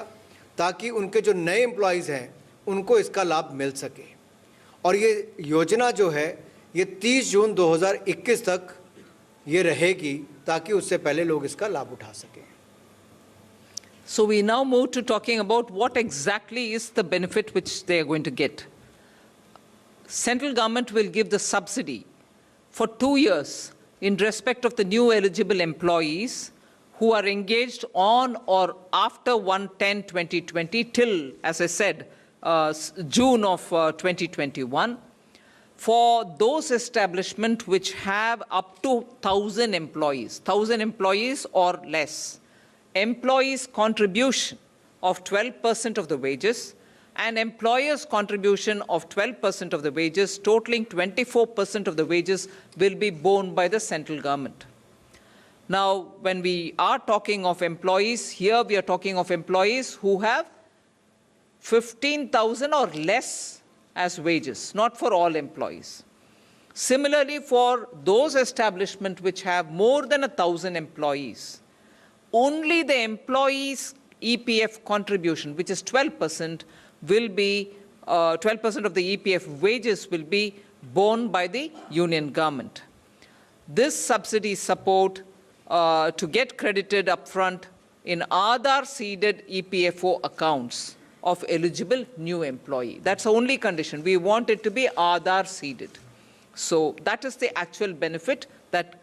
ताकि उनके जो नए एम्प्लॉयज़ हैं उनको इसका लाभ मिल सके। और ये योजना जो है ये 30 जून 2021 तक ये रहेगी ताकि उससे पहले लोग इसका लाभ उठा सकें। So we now move to talking about what exactly is the benefit which they are going to get. Central government will give the subsidy for 2 years in respect of the new eligible employees who are engaged on or after 1/10/2020 till, as I said, June of 2021, for those establishments which have up to 1,000 employees or less. Employees' contribution of 12% of the wages and employers' contribution of 12% of the wages, totaling 24% of the wages, will be borne by the central government. Now, when we are talking of employees, here we are talking of employees who have 15,000 or less as wages, not for all employees. Similarly, for those establishments which have more than 1,000 employees, only the employees' EPF contribution, which is 12%, will be 12% of the EPF wages will be borne by the union government. This subsidy support to get credited upfront in Aadhaar-seeded EPFO accounts of eligible new employee. That's the only condition. We want it to be Aadhaar-seeded. So that is the actual benefit that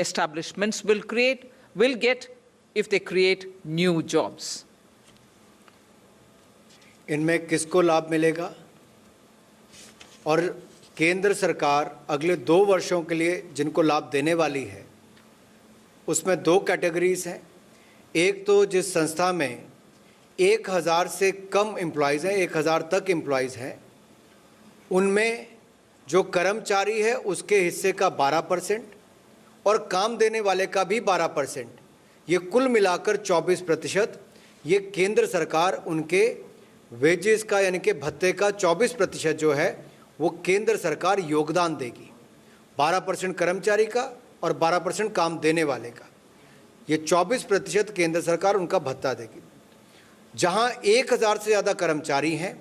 establishments will get if they create new jobs. इनमें किसको लाभ मिलेगा? और केंद्र सरकार अगले 2 वर्षों के लिए जिनको लाभ देने वाली है, उसमें 2 कैटेगरीज हैं। एक तो जिस संस्था में 1000 से कम एम्प्लॉयज़ हैं, 1000 तक एम्प्लॉयज़ हैं, उनमें जो कर्मचारी है उसके हिस्से का 12% और काम देने वाले का भी 12%, ये कुल मिलाकर 24%, ये केंद्र सरकार उनके वेजेस का यानी कि भत्ते का 24% जो है वो केंद्र सरकार योगदान देगी। 12% कर्मचारी का और 12% काम देने वाले का, ये 24% केंद्र सरकार उनका भत्ता देगी। जहां 1000 से ज़्यादा कर्मचारी हैं,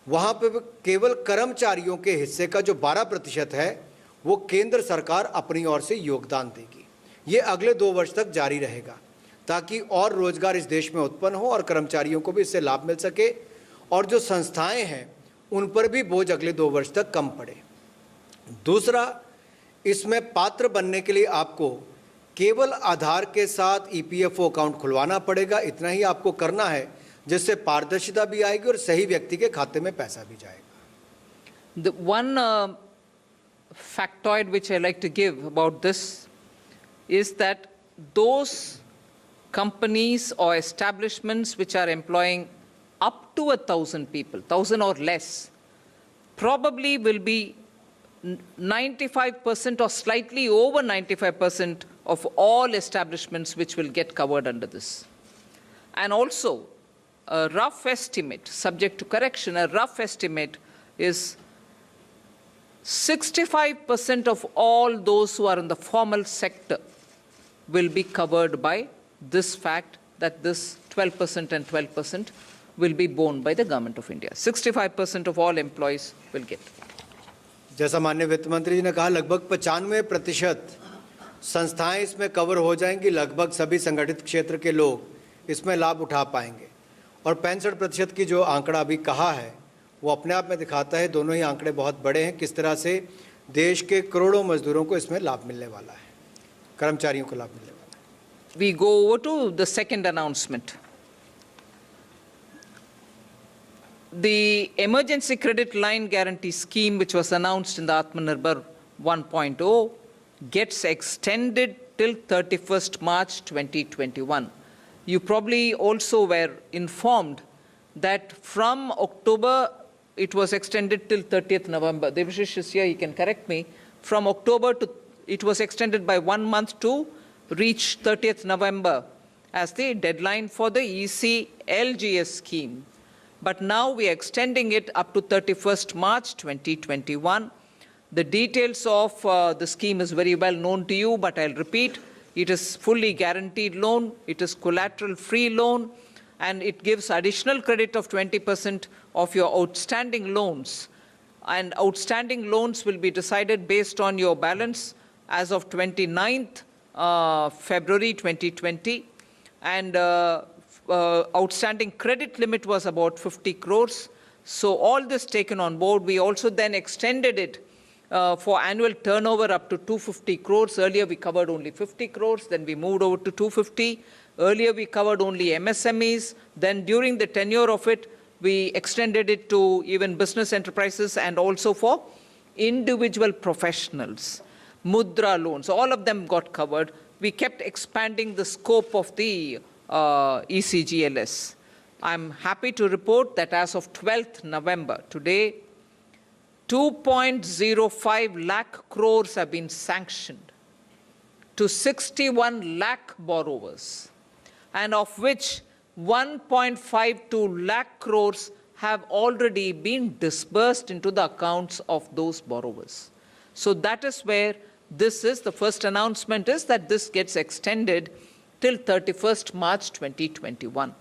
वहां पे केवल कर्मचारियों के हिस्से का जो 12% है वो केंद्र सरकार अपनी ओर से योगदान देगी। ये अगले 2 वर्ष तक जारी रहेगा ताकि और रोजगार इस देश में उत्पन्न हो और कर्मचारियों को भी इससे लाभ मिल सके और जो संस्थाएं हैं उन पर भी बोझ अगले 2 वर्ष तक कम पड़े। दूसरा, इसमें पात्र बनने के लिए आपको केवल आधार के साथ EPFO अकाउंट खुलवाना पड़ेगा। इतना ही आपको करना है, जिससे पारदर्शिता भी आएगी और सही व्यक्ति के खाते में पैसा भी जाएगा। The one factoid which I like to give about this is that those companies or establishments which are employing up to 1,000 people, 1,000 or less, probably will be 95% or slightly over 95% of all establishments which will get covered under this. And also, a rough estimate, subject to correction, a rough estimate is 65% of all those who are in the formal sector will be covered by this fact that this 12% and 12% will be borne by the government of India. 65% of all employees will get. जैसा माननीय वित्त मंत्री जी ने कहा, लगभग 95% संस्थाएं इसमें cover हो जाएंगी, लगभग सभी संगठित क्षेत्र के लोग इसमें लाभ उठा पाएंगे। और 65% की जो आंकड़ा अभी कहा है वो अपने आप में दिखाता है, दोनों ही आंकड़े बहुत बड़े हैं, किस तरह से देश के करोड़ों मजदूरों को इसमें लाभ मिलने वाला है, कर्मचारियों को लाभ मिलने वाला है। we go over to the second announcement. The emergency credit line guarantee scheme, which was announced in the Atmanirbhar 1.0, gets extended till 31st March 2021. You probably also were informed that from October, it was extended till 30th November. Devashish is here, he can correct me. From October to, it was extended by 1 month to reach 30th November as the deadline for the ECLGS scheme. But now we are extending it up to 31st March 2021. The details of the scheme is very well known to you, but I'll repeat. It is fully guaranteed loan, it is collateral-free loan, and it gives additional credit of 20% of your outstanding loans. And outstanding loans will be decided based on your balance as of 29th February 2020. And outstanding credit limit was about 50 crores. So all this taken on board, we also then extended it for annual turnover up to 250 crores. Earlier we covered only 50 crores, then we moved over to 250. Earlier we covered only MSMEs. Then during the tenure of it, we extended it to even business enterprises and also for individual professionals. Mudra loans, all of them got covered. We kept expanding the scope of the ECGLS. I'm happy to report that as of 12th November, today, 2.05 lakh crores have been sanctioned to 61 lakh borrowers, and of which 1.52 lakh crores have already been disbursed into the accounts of those borrowers. So that is where this is, the first announcement is that this gets extended till 31st March 2021.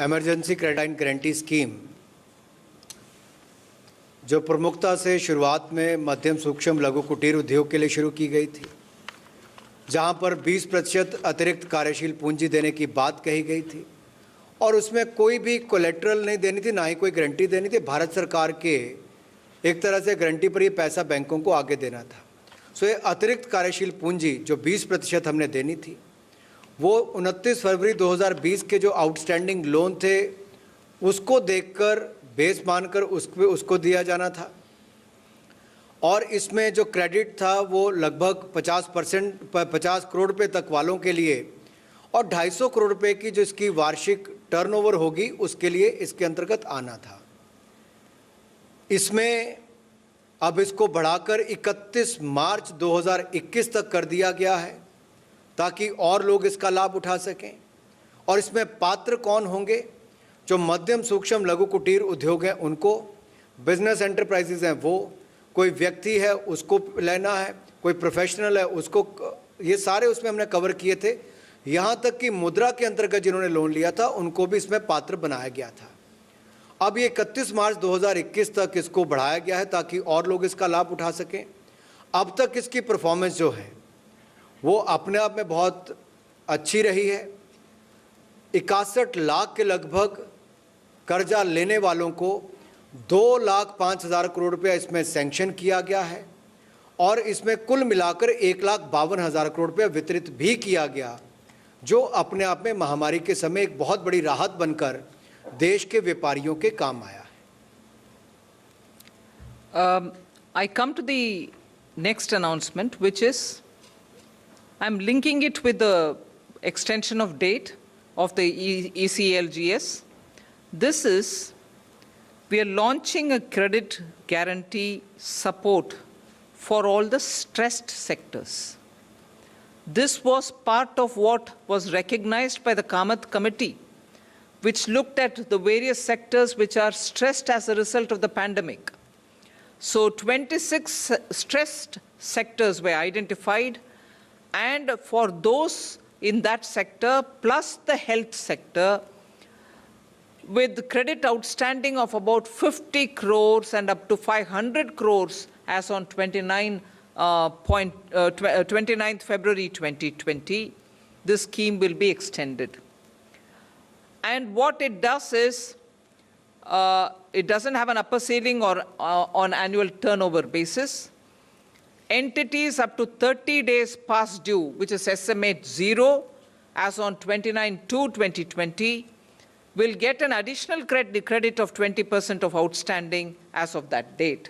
Emergency credit line guarantee scheme जो प्रमुखता से शुरुआत में मध्यम सूक्ष्म लघु कुटीर उद्योग के लिए शुरू की गई थी, जहां पर 20% अतिरिक्त कार्यशील पूंजी देने की बात कही गई थी और उसमें कोई भी कोलेट्रल नहीं देनी थी, ना ही कोई गारंटी देनी थी। भारत सरकार के एक तरह से गारंटी पर ये पैसा बैंकों को आगे देना था। सो ये अतिरिक्त कार्यशील पूंजी जो 20% हमने देनी थी, वो 29 फरवरी 2020 के जो आउटस्टैंडिंग लोन थे उसको देखकर बेस मानकर उसको दिया जाना था। और इसमें जो क्रेडिट था वो लगभग 50 करोड़ रुपए तक वालों के लिए और 250 करोड़ रुपए की जो इसकी वार्षिक टर्नओवर होगी उसके लिए इसके अंतर्गत आना था। इसमें अब इसको बढ़ाकर 31 मार्च 2021 तक कर दिया गया है ताकि और लोग इसका लाभ उठा सकें। और इसमें पात्र कौन होंगे? जो मध्यम सूक्ष्म लघु कुटीर उद्योग हैं उनको, बिजनेस एंटरप्राइजेज हैं वो, कोई व्यक्ति है उसको लेना है, कोई प्रोफेशनल है उसको, ये सारे उसमें हमने कवर किए थे। यहाँ तक कि मुद्रा के अंतर्गत जिन्होंने लोन लिया था उनको भी इसमें पात्र बनाया गया था। अब ये 31 मार्च 2021 तक इसको बढ़ाया गया है ताकि और लोग इसका लाभ उठा सकें। अब तक इसकी परफॉर्मेंस जो है वो अपने आप में बहुत अच्छी रही है। 61 लाख के लगभग कर्जा लेने वालों को 2,05,000 करोड़ रुपया इसमें सैंक्शन किया गया है और इसमें कुल मिलाकर 1,52,000 करोड़ रुपया वितरित भी किया गया, जो अपने आप में महामारी के समय एक बहुत बड़ी राहत बनकर देश के व्यापारियों के काम आया है। I come to the next announcement, which is I'm linking it with the extension of date of the ECLGS. This is, we are launching a credit guarantee support for all the stressed sectors. This was part of what was recognized by the Kamath Committee, which looked at the various sectors which are stressed as a result of the pandemic. So 26 stressed sectors were identified, and for those in that sector plus the health sector, with credit outstanding of about 50 crores and up to 500 crores as on 29th February 2020, this scheme will be extended. And what it does is, it doesn't have an upper ceiling or on annual turnover basis. entities up to 30 days past due, which is estimate 0 as on 29/2/2020, will get an additional credit of 20% of outstanding as of that date.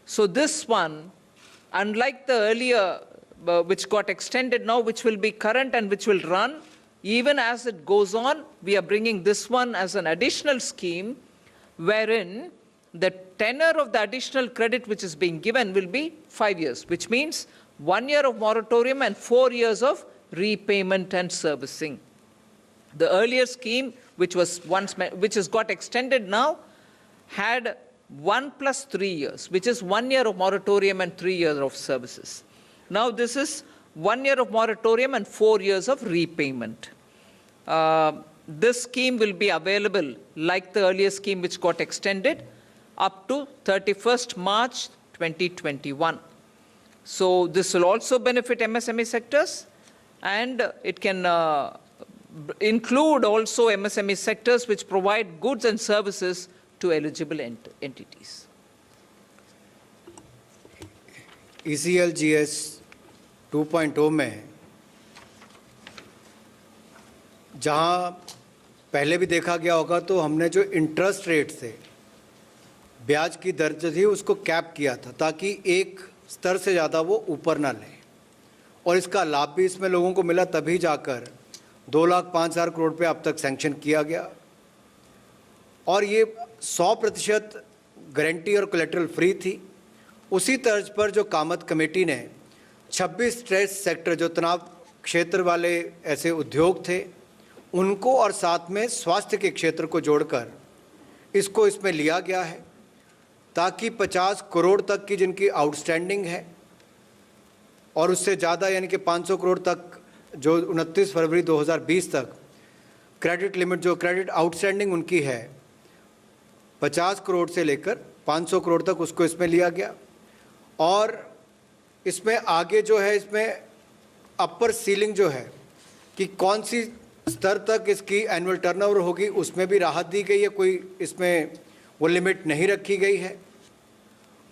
So this one, unlike the earlier, which got extended now, which will be current and which will run, even as it goes on, we are bringing this one as an additional scheme wherein the tenor of the additional credit which is being given will be 5 years, which means 1 year of moratorium and 4 years of repayment and servicing. The earlier scheme, which has got extended now, had 1 + 3 years, which is 1 year of moratorium and 3 years of services. Now this is 1 year of moratorium and 4 years of repayment. This scheme will be available like the earlier scheme which got extended up to 31st March 2021. So this will also benefit MSME sectors, and it can include also MSME sectors which provide goods and services to eligible entities. ECLGS 2.0 में जहां पहले भी देखा गया होगा, तो हमने जो इंटरेस्ट रेट से ब्याज की दर जो थी उसको कैप किया था ताकि एक स्तर से ज़्यादा वो ऊपर ना लें, और इसका लाभ भी इसमें लोगों को मिला, तभी जाकर 2,05,000 करोड़ रुपये अब तक सैंक्शन किया गया। और ये 100% गारंटी और कोलेटरल फ्री थी। उसी तर्ज पर जो कामत कमेटी ने 26 स्ट्रेस सेक्टर, जो तनाव क्षेत्र वाले ऐसे उद्योग थे, उनको और साथ में स्वास्थ्य के क्षेत्र को जोड़कर इसको इसमें लिया गया है, ताकि 50 करोड़ तक की जिनकी आउटस्टैंडिंग है और उससे ज़्यादा यानी कि 500 करोड़ तक, जो 29 फरवरी 2020 तक क्रेडिट लिमिट, जो क्रेडिट आउटस्टैंडिंग उनकी है 50 करोड़ से लेकर 500 करोड़ तक, उसको इसमें लिया गया। और इसमें आगे जो है, इसमें अपर सीलिंग जो है कि कौन सी स्तर तक इसकी एनुअल टर्नओवर होगी, उसमें भी राहत दी गई है, कोई इसमें वो लिमिट नहीं रखी गई है।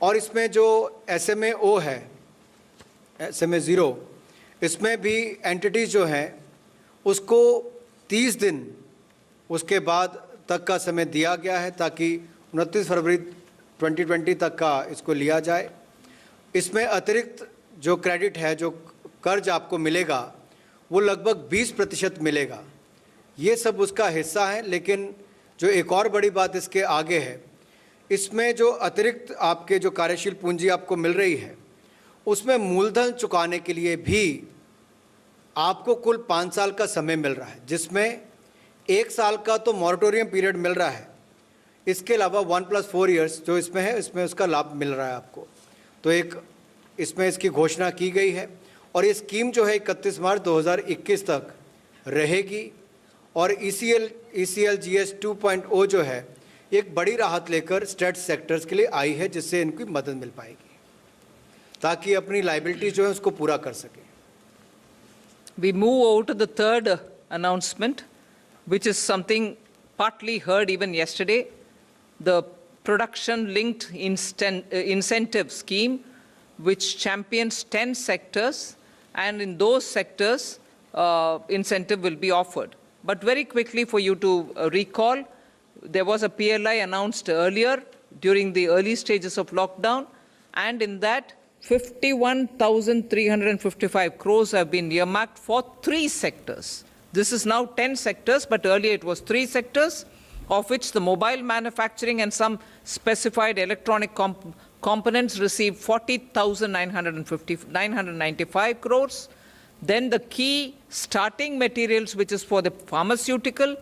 और इसमें जो SMA-0 है, SMA-0, इसमें भी एंटिटीज़ जो हैं उसको 30 दिन उसके बाद तक का समय दिया गया है, ताकि 29 फरवरी 2020 तक का इसको लिया जाए। इसमें अतिरिक्त जो क्रेडिट है, जो कर्ज आपको मिलेगा, वो लगभग 20% मिलेगा। ये सब उसका हिस्सा है। लेकिन जो एक और बड़ी बात इसके आगे है, इसमें जो अतिरिक्त आपके जो कार्यशील पूंजी आपको मिल रही है, उसमें मूलधन चुकाने के लिए भी आपको कुल 5 साल का समय मिल रहा है, जिसमें 1 साल का तो मॉरेटोरियम पीरियड मिल रहा है, इसके अलावा 1 + 4 ईयर्स जो इसमें है, इसमें उसका लाभ मिल रहा है आपको। तो एक इसमें इसकी घोषणा की गई है, और ये स्कीम जो है 31 मार्च 2021 तक रहेगी। और ECLGS 2.0 जो है, एक बड़ी राहत लेकर स्टेट सेक्टर्स के लिए आई है, जिससे इनकी मदद मिल पाएगी, ताकि अपनी लायबिलिटी जो है उसको पूरा कर सके। We move over to the third announcement, which is something partly heard even yesterday, the production-linked incentive scheme, which champions 10 sectors, and in those sectors, incentive will be offered. But very quickly for you to recall, there was a PLI announced earlier during the early stages of lockdown, and in that 51,355 crores have been earmarked for 3 sectors. This is now 10 sectors, but earlier it was 3 sectors, of which the mobile manufacturing and some specified electronic components received 40,995 crores. Then the key starting materials, which is for the pharmaceutical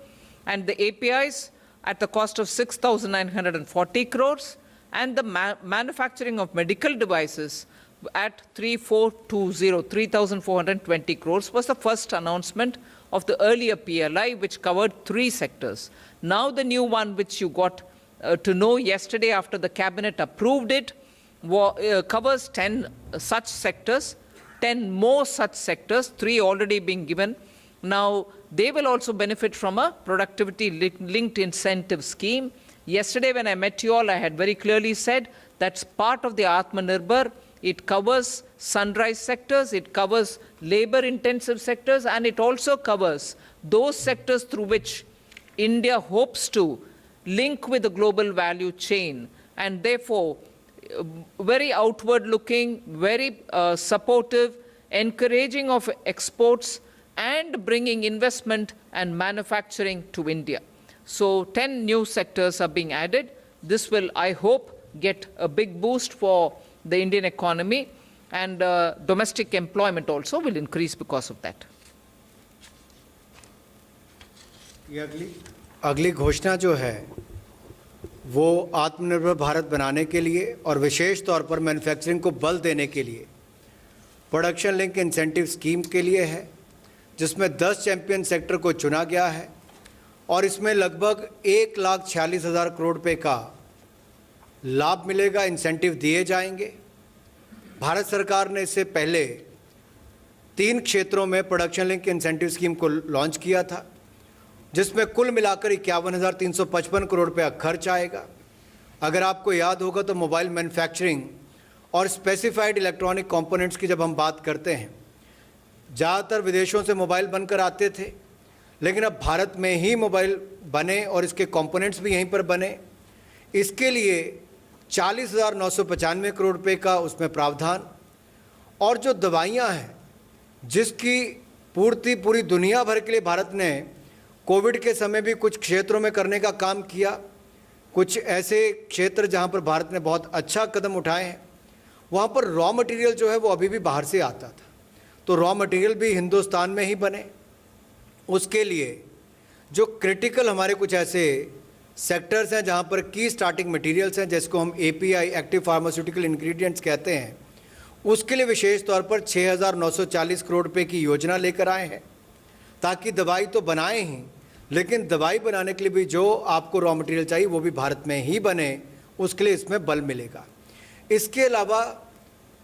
and the APIs, at the cost of 6,940 crores, and the manufacturing of medical devices at 3,420 crores was the first announcement of the earlier PLI, which covered 3 sectors. Now the new one, which you got to know yesterday after the cabinet approved it, covers 10 such sectors, 10 more such sectors, 3 already being given. Now they will also benefit from a productivity-linked incentive scheme. Yesterday when I met you all, I had very clearly said that's part of the Atmanirbhar It covers sunrise sectors, it covers labor-intensive sectors, and it also covers those sectors through which India hopes to link with the global value chain, and therefore very outward-looking, very supportive, encouraging of exports, and bringing investment and manufacturing to India. So 10 new sectors are being added. This will, I hope, get a big boost for the Indian economy, and domestic employment also will increase because of that. ये अगली घोषणा जो है वो आत्मनिर्भर भारत बनाने के लिए और विशेष तौर पर मैन्युफैक्चरिंग को बल देने के लिए प्रोडक्शन लिंक इंसेंटिव स्कीम के लिए है, जिसमें 10 चैंपियन सेक्टर को चुना गया है और इसमें लगभग 1,46,000 करोड़ रुपए का लाभ मिलेगा, इंसेंटिव दिए जाएंगे। भारत सरकार ने इससे पहले 3 क्षेत्रों में प्रोडक्शन लिंक इंसेंटिव स्कीम को लॉन्च किया था, जिसमें कुल मिलाकर 51,355 करोड़ रुपया खर्च आएगा। अगर आपको याद होगा तो मोबाइल मैन्युफैक्चरिंग और स्पेसिफाइड इलेक्ट्रॉनिक कंपोनेंट्स की जब हम बात करते हैं, ज़्यादातर विदेशों से मोबाइल बनकर आते थे, लेकिन अब भारत में ही मोबाइल बने और इसके कंपोनेंट्स भी यहीं पर बने। इसके लिए 40,995 करोड़ रुपए का उसमें प्रावधान, और जो दवाइयाँ हैं जिसकी पूर्ति पूरी दुनिया भर के लिए भारत ने कोविड के समय भी कुछ क्षेत्रों में करने का काम किया, कुछ ऐसे क्षेत्र जहाँ पर भारत ने बहुत अच्छा कदम उठाए हैं, वहाँ पर रॉ मटेरियल जो है वो अभी भी बाहर से आता था, तो रॉ मटेरियल भी हिंदुस्तान में ही बने। उसके लिए जो क्रिटिकल हमारे कुछ ऐसे सेक्टर्स हैं जहाँ पर की स्टार्टिंग मटेरियल्स हैं, जिसको हम API एक्टिव फार्मास्यूटिकल इंग्रेडिएंट्स कहते हैं, उसके लिए विशेष तौर पर 6,940 करोड़ रुपए की योजना लेकर आए हैं, ताकि दवाई तो बनाए ही, लेकिन दवाई बनाने के लिए भी जो आपको रॉ मटेरियल चाहिए वो भी भारत में ही बने, उसके लिए इसमें बल मिलेगा। इसके अलावा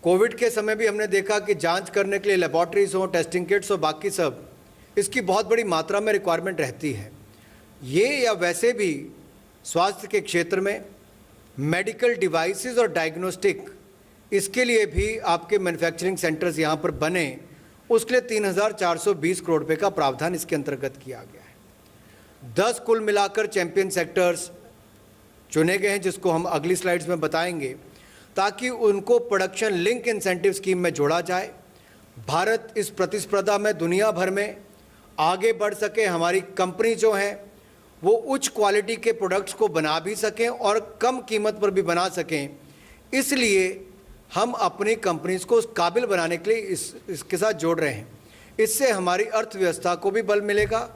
कोविड के समय भी हमने देखा कि जांच करने के लिए लेबॉर्ट्रीज हो, टेस्टिंग किट्स हो, बाकी सब, इसकी बहुत बड़ी मात्रा में रिक्वायरमेंट रहती है। ये या वैसे भी स्वास्थ्य के क्षेत्र में मेडिकल डिवाइसेस और डायग्नोस्टिक, इसके लिए भी आपके मैन्युफैक्चरिंग सेंटर्स यहाँ पर बने, उसके लिए 3,420 करोड़ रुपए का प्रावधान इसके अंतर्गत किया गया है। 10 कुल मिलाकर चैंपियन सेक्टर्स चुने गए हैं, जिसको हम अगली स्लाइड्स में बताएंगे, ताकि उनको प्रोडक्शन लिंक इंसेंटिव स्कीम में जोड़ा जाए। भारत इस प्रतिस्पर्धा में दुनिया भर में आगे बढ़ सके, हमारी कंपनी जो हैं वो उच्च क्वालिटी के प्रोडक्ट्स को बना भी सकें और कम कीमत पर भी बना सकें, इसलिए हम अपनी कंपनीज को उस काबिल बनाने के लिए इसके साथ जोड़ रहे हैं। इससे हमारी अर्थव्यवस्था को भी बल मिलेगा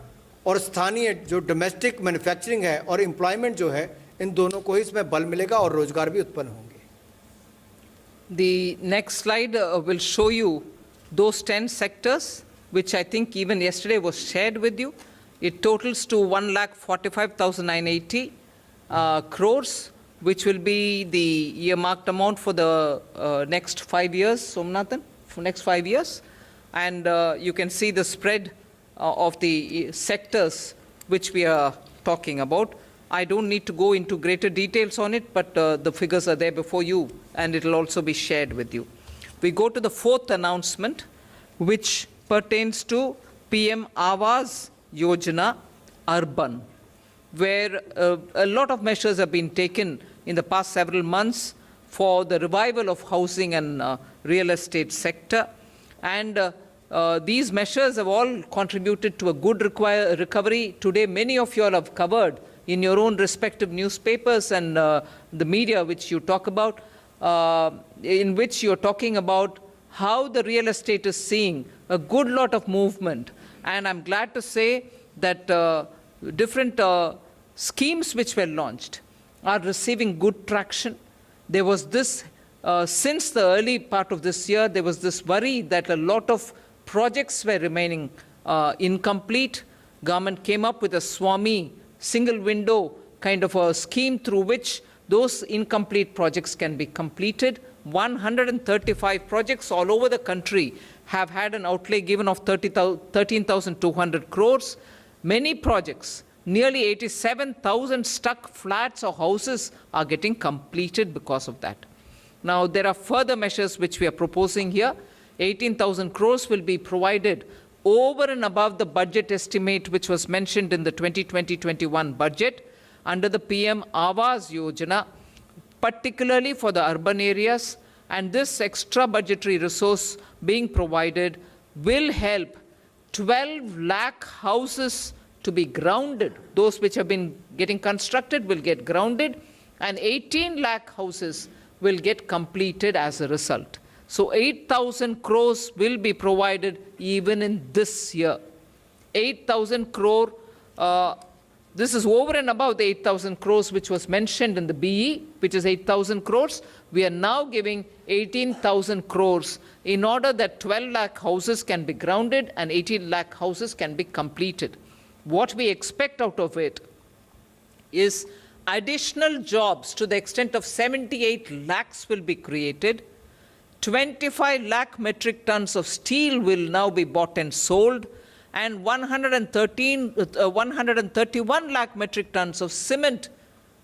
और स्थानीय जो डोमेस्टिक मैन्युफैक्चरिंग है और एम्प्लॉयमेंट जो है, इन दोनों को ही इसमें बल मिलेगा और रोजगार भी उत्पन्न होंगे। The next slide will show you those 10 sectors, which I think even yesterday was shared with you. It totals to 1,45,980 crores, which will be the earmarked amount for the next 5 years, Somnathan, for next 5 years. And you can see the spread of the sectors which we are talking about. I don't need to go into greater details on it, but the figures are there before you, and it will also be shared with you. We go to the fourth announcement, which pertains to PM Awas Yojana Urban, where a lot of measures have been taken in the past several months for the revival of housing and real estate sector. And these measures have all contributed to a good recovery. Today, many of you all have covered in your own respective newspapers and the media which you talk about, in which you're talking about how the real estate is seeing a good lot of movement. And I'm glad to say that different schemes which were launched are receiving good traction. There was this, since the early part of this year, there was this worry that a lot of projects were remaining incomplete. Government came up with a Swami single window kind of a scheme through which those incomplete projects can be completed. 135 projects all over the country have had an outlay given of 13,200 crores. Many projects, nearly 87,000 stuck flats or houses are getting completed because of that. Now, there are further measures which we are proposing here. 18,000 crores will be provided over and above the budget estimate which was mentioned in the 2020-21 budget under the PM Awas Yojana, particularly for the urban areas. And this extra budgetary resource being provided will help 12 lakh houses to be grounded. Those which have been getting constructed will get grounded, and 18 lakh houses will get completed as a result. So 8,000 crores will be provided even in this year. 8,000 crore, this is over and above the 8,000 crores which was mentioned in the BE, which is 8,000 crores. We are now giving 18,000 crores in order that 12 lakh houses can be grounded and 18 lakh houses can be completed. What we expect out of it is additional jobs to the extent of 78 lakhs will be created. 25 lakh metric tons of steel will now be bought and sold, and 131 lakh metric tons of cement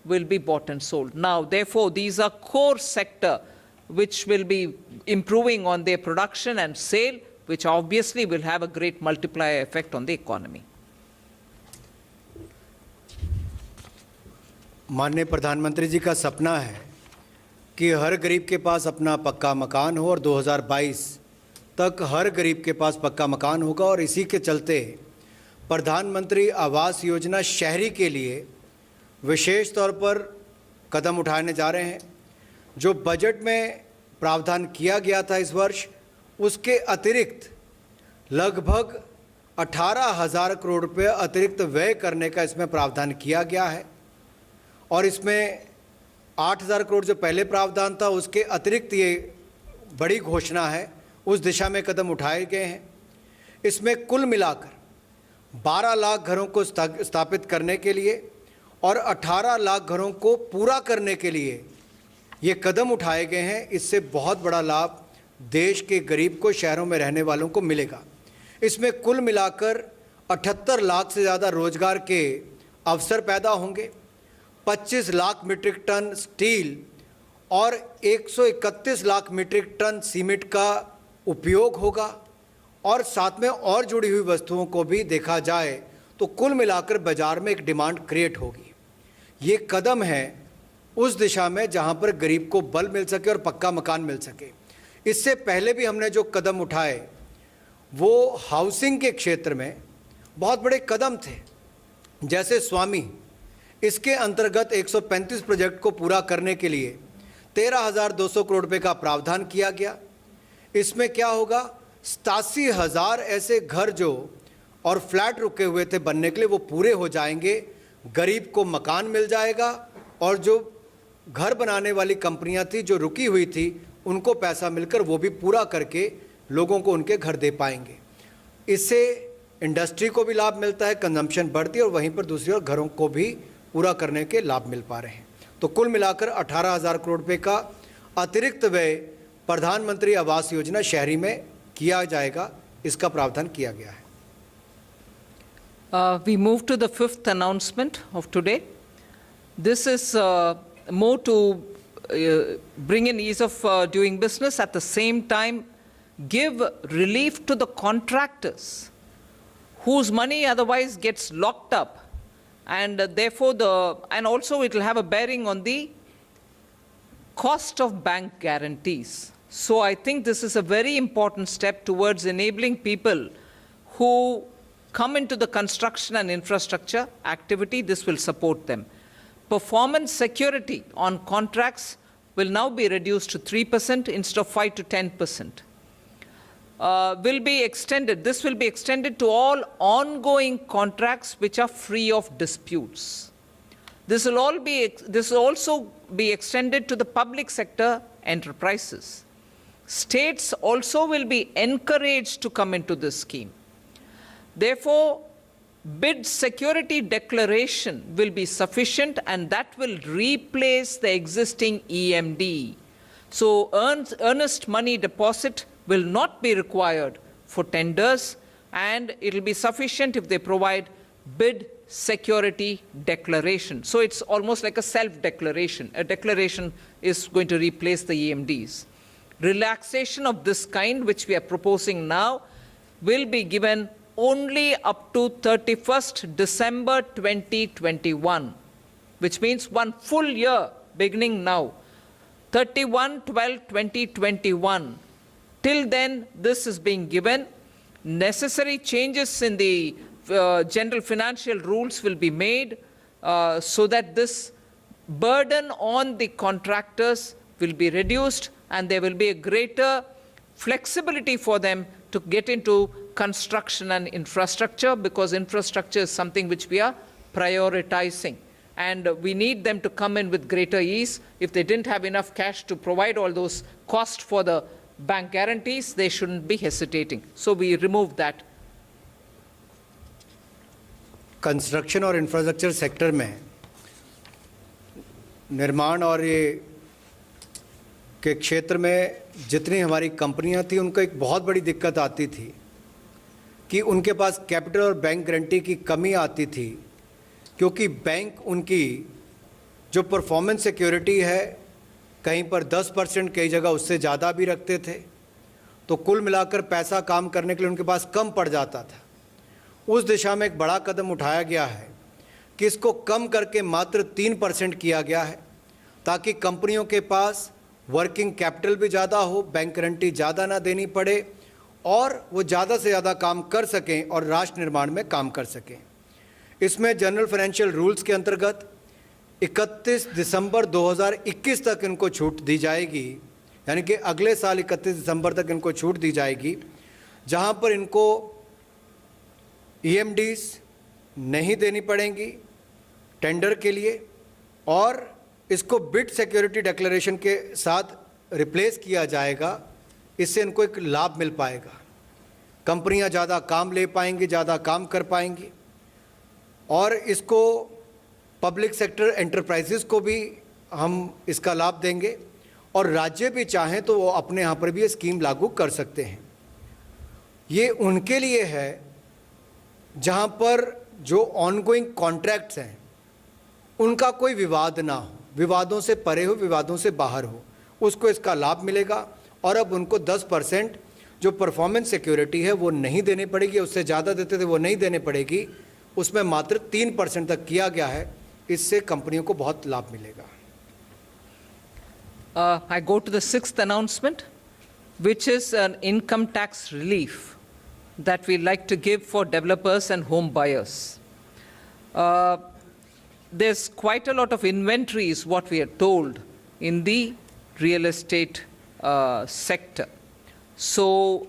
will be bought and sold. Now, therefore, these are core sector which will be improving on their production and sale, which obviously will have a great multiplier effect on the economy. माननीय प्रधानमंत्री जी का सपना है कि हर गरीब के पास अपना पक्का मकान हो और 2022 तक हर गरीब के पास पक्का मकान होगा। और इसी के चलते प्रधानमंत्री आवास योजना शहरी के लिए विशेष तौर पर कदम उठाने जा रहे हैं। जो बजट में प्रावधान किया गया था इस वर्ष, उसके अतिरिक्त लगभग 18,000 करोड़ रुपये अतिरिक्त व्यय करने का इसमें प्रावधान किया गया है। और इसमें 8,000 करोड़ जो पहले प्रावधान था उसके अतिरिक्त ये बड़ी घोषणा है, उस दिशा में कदम उठाए गए हैं। इसमें कुल मिलाकर 12 लाख घरों को स्थापित करने के लिए और 18 लाख घरों को पूरा करने के लिए ये कदम उठाए गए हैं। इससे बहुत बड़ा लाभ देश के गरीब को, शहरों में रहने वालों को मिलेगा। इसमें कुल मिलाकर 78 लाख से ज़्यादा रोजगार के अवसर पैदा होंगे। 25 लाख मीट्रिक टन स्टील और 131 लाख मीट्रिक टन सीमेंट का उपयोग होगा। और साथ में और जुड़ी हुई वस्तुओं को भी देखा जाए तो कुल मिलाकर बाजार में एक डिमांड क्रिएट होगी। ये कदम है उस दिशा में जहां पर गरीब को बल मिल सके और पक्का मकान मिल सके। इससे पहले भी हमने जो कदम उठाए वो हाउसिंग के क्षेत्र में बहुत बड़े कदम थे, जैसे स्वामी। इसके अंतर्गत 135 प्रोजेक्ट को पूरा करने के लिए 13,200 करोड़ रुपए का प्रावधान किया गया। इसमें क्या होगा, 87,000 ऐसे घर जो और फ्लैट रुके हुए थे बनने के लिए, वो पूरे हो जाएंगे। गरीब को मकान मिल जाएगा और जो घर बनाने वाली कंपनियां थी जो रुकी हुई थी उनको पैसा मिलकर वो भी पूरा करके लोगों को उनके घर दे पाएंगे। इससे इंडस्ट्री को भी लाभ मिलता है, कंजम्पशन बढ़ती है और वहीं पर दूसरी ओर घरों को भी पूरा करने के लाभ मिल पा रहे हैं। तो कुल मिलाकर 18,000 करोड़ रुपए का अतिरिक्त व्यय प्रधानमंत्री आवास योजना शहरी में किया जाएगा, इसका प्रावधान किया गया है। We move to the fifth announcement of today. This is more to bring in ease of doing business, at the same time give relief to the contractors whose money otherwise gets locked up, and therefore and also it will have a bearing on the cost of bank guarantees. So I think this is a very important step towards enabling people who come into the construction and infrastructure activity. This will support them. Performance security on contracts will now be reduced to 3% instead of 5 to 10%. Will be extended. This will be extended to all ongoing contracts which are free of disputes. This will also be extended to the public sector enterprises. States also will be encouraged to come into this scheme. Therefore, bid security declaration will be sufficient, and that will replace the existing EMD. So earnest money deposit will not be required for tenders, and it will be sufficient if they provide bid security declaration. So it's almost like a self-declaration. A declaration is going to replace the EMDs. Relaxation of this kind, which we are proposing now, will be given only up to 31st December 2021, which means one full year beginning now, 31/12/2021. Till then, this is being given. Necessary changes in the general financial rules will be made so that this burden on the contractors will be reduced and there will be a greater flexibility for them to get into construction and infrastructure, because infrastructure is something which we are prioritizing. And we need them to come in with greater ease. If they didn't have enough cash to provide all those costs for the bank guarantees, they shouldn't be hesitating. So we removed that. Construction और infrastructure sector में निर्माण और ये के क्षेत्र में जितनी हमारी कंपनियां थी, उनको एक बहुत बड़ी दिक्कत आती थी कि उनके पास कैपिटल और बैंक गारंटी की कमी आती थी, क्योंकि बैंक उनकी जो परफॉर्मेंस सिक्योरिटी है कहीं पर 10%, कई जगह उससे ज़्यादा भी रखते थे, तो कुल मिलाकर पैसा काम करने के लिए उनके पास कम पड़ जाता था। उस दिशा में एक बड़ा कदम उठाया गया है कि इसको कम करके मात्र 3% किया गया है, ताकि कंपनियों के पास वर्किंग कैपिटल भी ज़्यादा हो, बैंक गारंटी ज़्यादा ना देनी पड़े और वो ज़्यादा से ज़्यादा काम कर सकें और राष्ट्र निर्माण में काम कर सकें। इसमें जनरल फाइनेंशियल रूल्स के अंतर्गत 31 दिसंबर 2021 तक इनको छूट दी जाएगी, यानी कि अगले साल 31 दिसंबर तक इनको छूट दी जाएगी, जहां पर इनको EMDs नहीं देनी पड़ेंगी टेंडर के लिए, और इसको बिड सिक्योरिटी डिक्लेरेशन के साथ रिप्लेस किया जाएगा। इससे इनको एक लाभ मिल पाएगा, कंपनियां ज़्यादा काम ले पाएंगी, ज़्यादा काम कर पाएंगी, और इसको पब्लिक सेक्टर एंटरप्राइजेस को भी हम इसका लाभ देंगे, और राज्य भी चाहें तो वो अपने यहाँ पर भी ये स्कीम लागू कर सकते हैं। ये उनके लिए है जहाँ पर जो ऑनगोइंग कॉन्ट्रैक्ट्स हैं उनका कोई विवाद ना हो, विवादों से परे हो, विवादों से बाहर हो, उसको इसका लाभ मिलेगा। और अब उनको 10% जो परफॉर्मेंस सिक्योरिटी है वो नहीं देनी पड़ेगी, उससे ज़्यादा देते थे वो नहीं देनी पड़ेगी, उसमें मात्र 3% तक किया गया है। इससे कंपनियों को बहुत लाभ मिलेगा। I go to the 6th announcement, which is an income tax relief that we like to give for developers and home buyers. There's quite a lot of inventory is what we are told in the real estate sector. So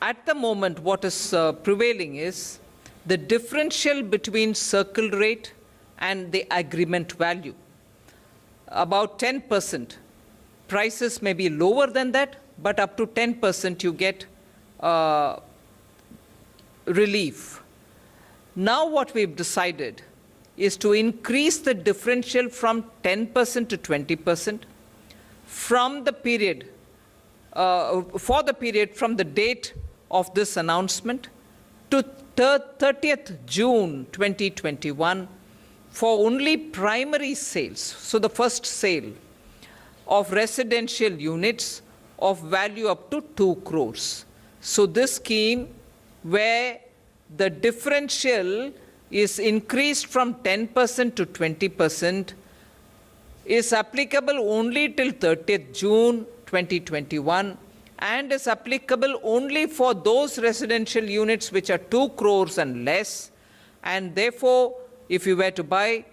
at the moment what is prevailing is the differential between circle rate and the agreement value. About 10%. Prices may be lower than that, but up to 10% you get relief. Now what we've decided is to increase the differential from 10% to 20% from the period, for the period from the date of this announcement to 30th June 2021 for only primary sales. So the first sale of residential units of value up to 2 crores. So this scheme where the differential is increased from 10% to 20% is applicable only till 30th June 2021 and is applicable only for those residential units which are 2 crores and less, and therefore if you were to buy,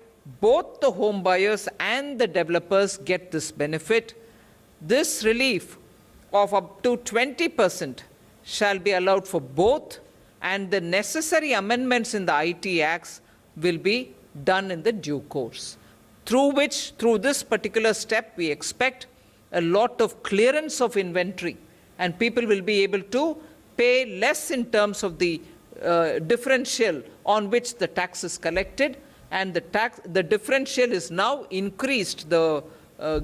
both the home buyers and the developers get this benefit. This relief of up to 20% shall be allowed for both, and the necessary amendments in the IT Acts will be done in the due course, through which, through this particular step, we expect a lot of clearance of inventory, and people will be able to pay less in terms of the differential on which the tax is collected, and the differential is now increased, the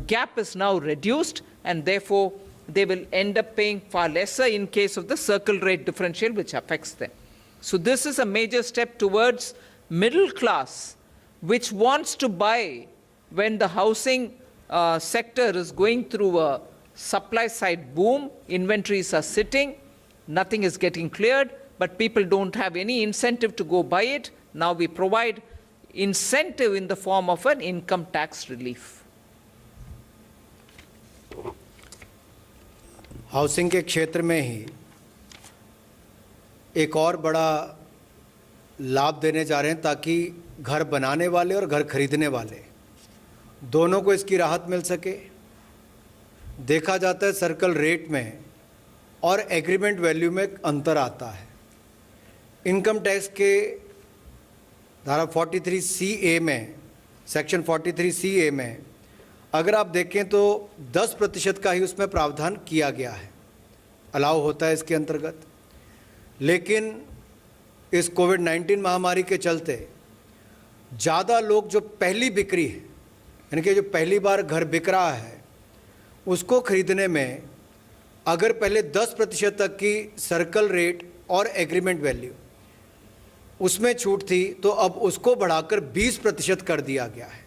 gap is now reduced, and therefore they will end up paying far lesser in case of the circle rate differential which affects them. So this is a major step towards middle class which wants to buy when the housing sector is going through a supply side boom, inventories are sitting, nothing is getting cleared, but people don't have any incentive to go buy it. Now we provide incentive in the form of an income tax relief. Housing के क्षेत्र में ही एक और बड़ा लाभ देने जा रहे हैं ताकि घर बनाने वाले और घर खरीदने वाले दोनों को इसकी राहत मिल सके। देखा जाता है सर्कल रेट में और एग्रीमेंट वैल्यू में अंतर आता है। इनकम टैक्स के धारा 43CA में, सेक्शन 43CA में अगर आप देखें तो 10% का ही उसमें प्रावधान किया गया है, अलाउ होता है इसके अंतर्गत। लेकिन इस कोविड-19 महामारी के चलते ज़्यादा लोग जो पहली बिक्री है, यानी कि जो पहली बार घर बिक रहा है, उसको खरीदने में अगर पहले 10% तक की सर्कल रेट और एग्रीमेंट वैल्यू उसमें छूट थी, तो अब उसको बढ़ाकर 20% कर दिया गया है।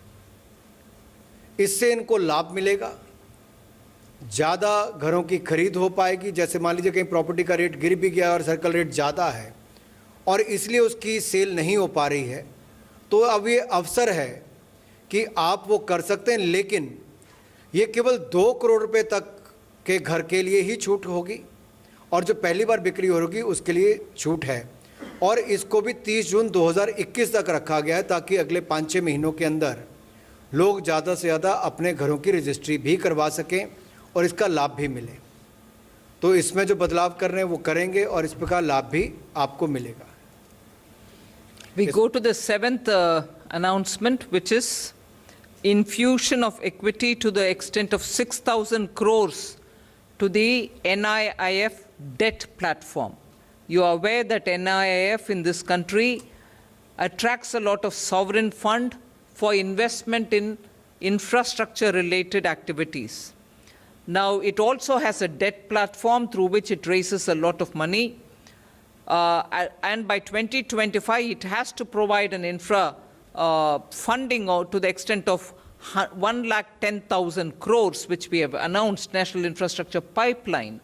इससे इनको लाभ मिलेगा, ज़्यादा घरों की खरीद हो पाएगी। जैसे मान लीजिए कहीं प्रॉपर्टी का रेट गिर भी गया और सर्कल रेट ज़्यादा है और इसलिए उसकी सेल नहीं हो पा रही है, तो अब ये अवसर है कि आप वो कर सकते हैं। लेकिन ये केवल 2 करोड़ रुपए तक के घर के लिए ही छूट होगी और जो पहली बार बिक्री होगी उसके लिए छूट है। और इसको भी 30 जून 2021 तक रखा गया है ताकि अगले 5-6 महीनों के अंदर लोग ज़्यादा से ज़्यादा अपने घरों की रजिस्ट्री भी करवा सकें और इसका लाभ भी मिले। तो इसमें जो बदलाव कर रहे हैं वो करेंगे और इस प्रकार लाभ भी आपको मिलेगा। We go to the 7th announcement, which is infusion of equity to the extent of 6,000 crores to the NIIF debt platform. You are aware that NIIF in this country attracts a lot of sovereign fund for investment in infrastructure-related activities. Now, it also has a debt platform through which it raises a lot of money. And by 2025, it has to provide an infra funding to the extent of 110,000 crores, which we have announced, National Infrastructure Pipeline.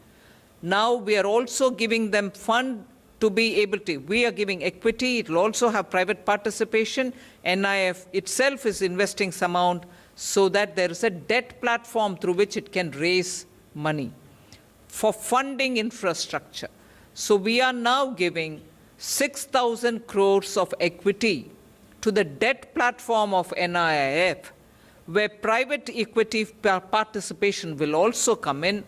Now, we are also giving them fund to be able to, we are giving equity, it will also have private participation. NIIF itself is investing some amount so that there is a debt platform through which it can raise money for funding infrastructure. So we are now giving 6,000 crores of equity to the debt platform of NIIF, where private equity participation will also come in.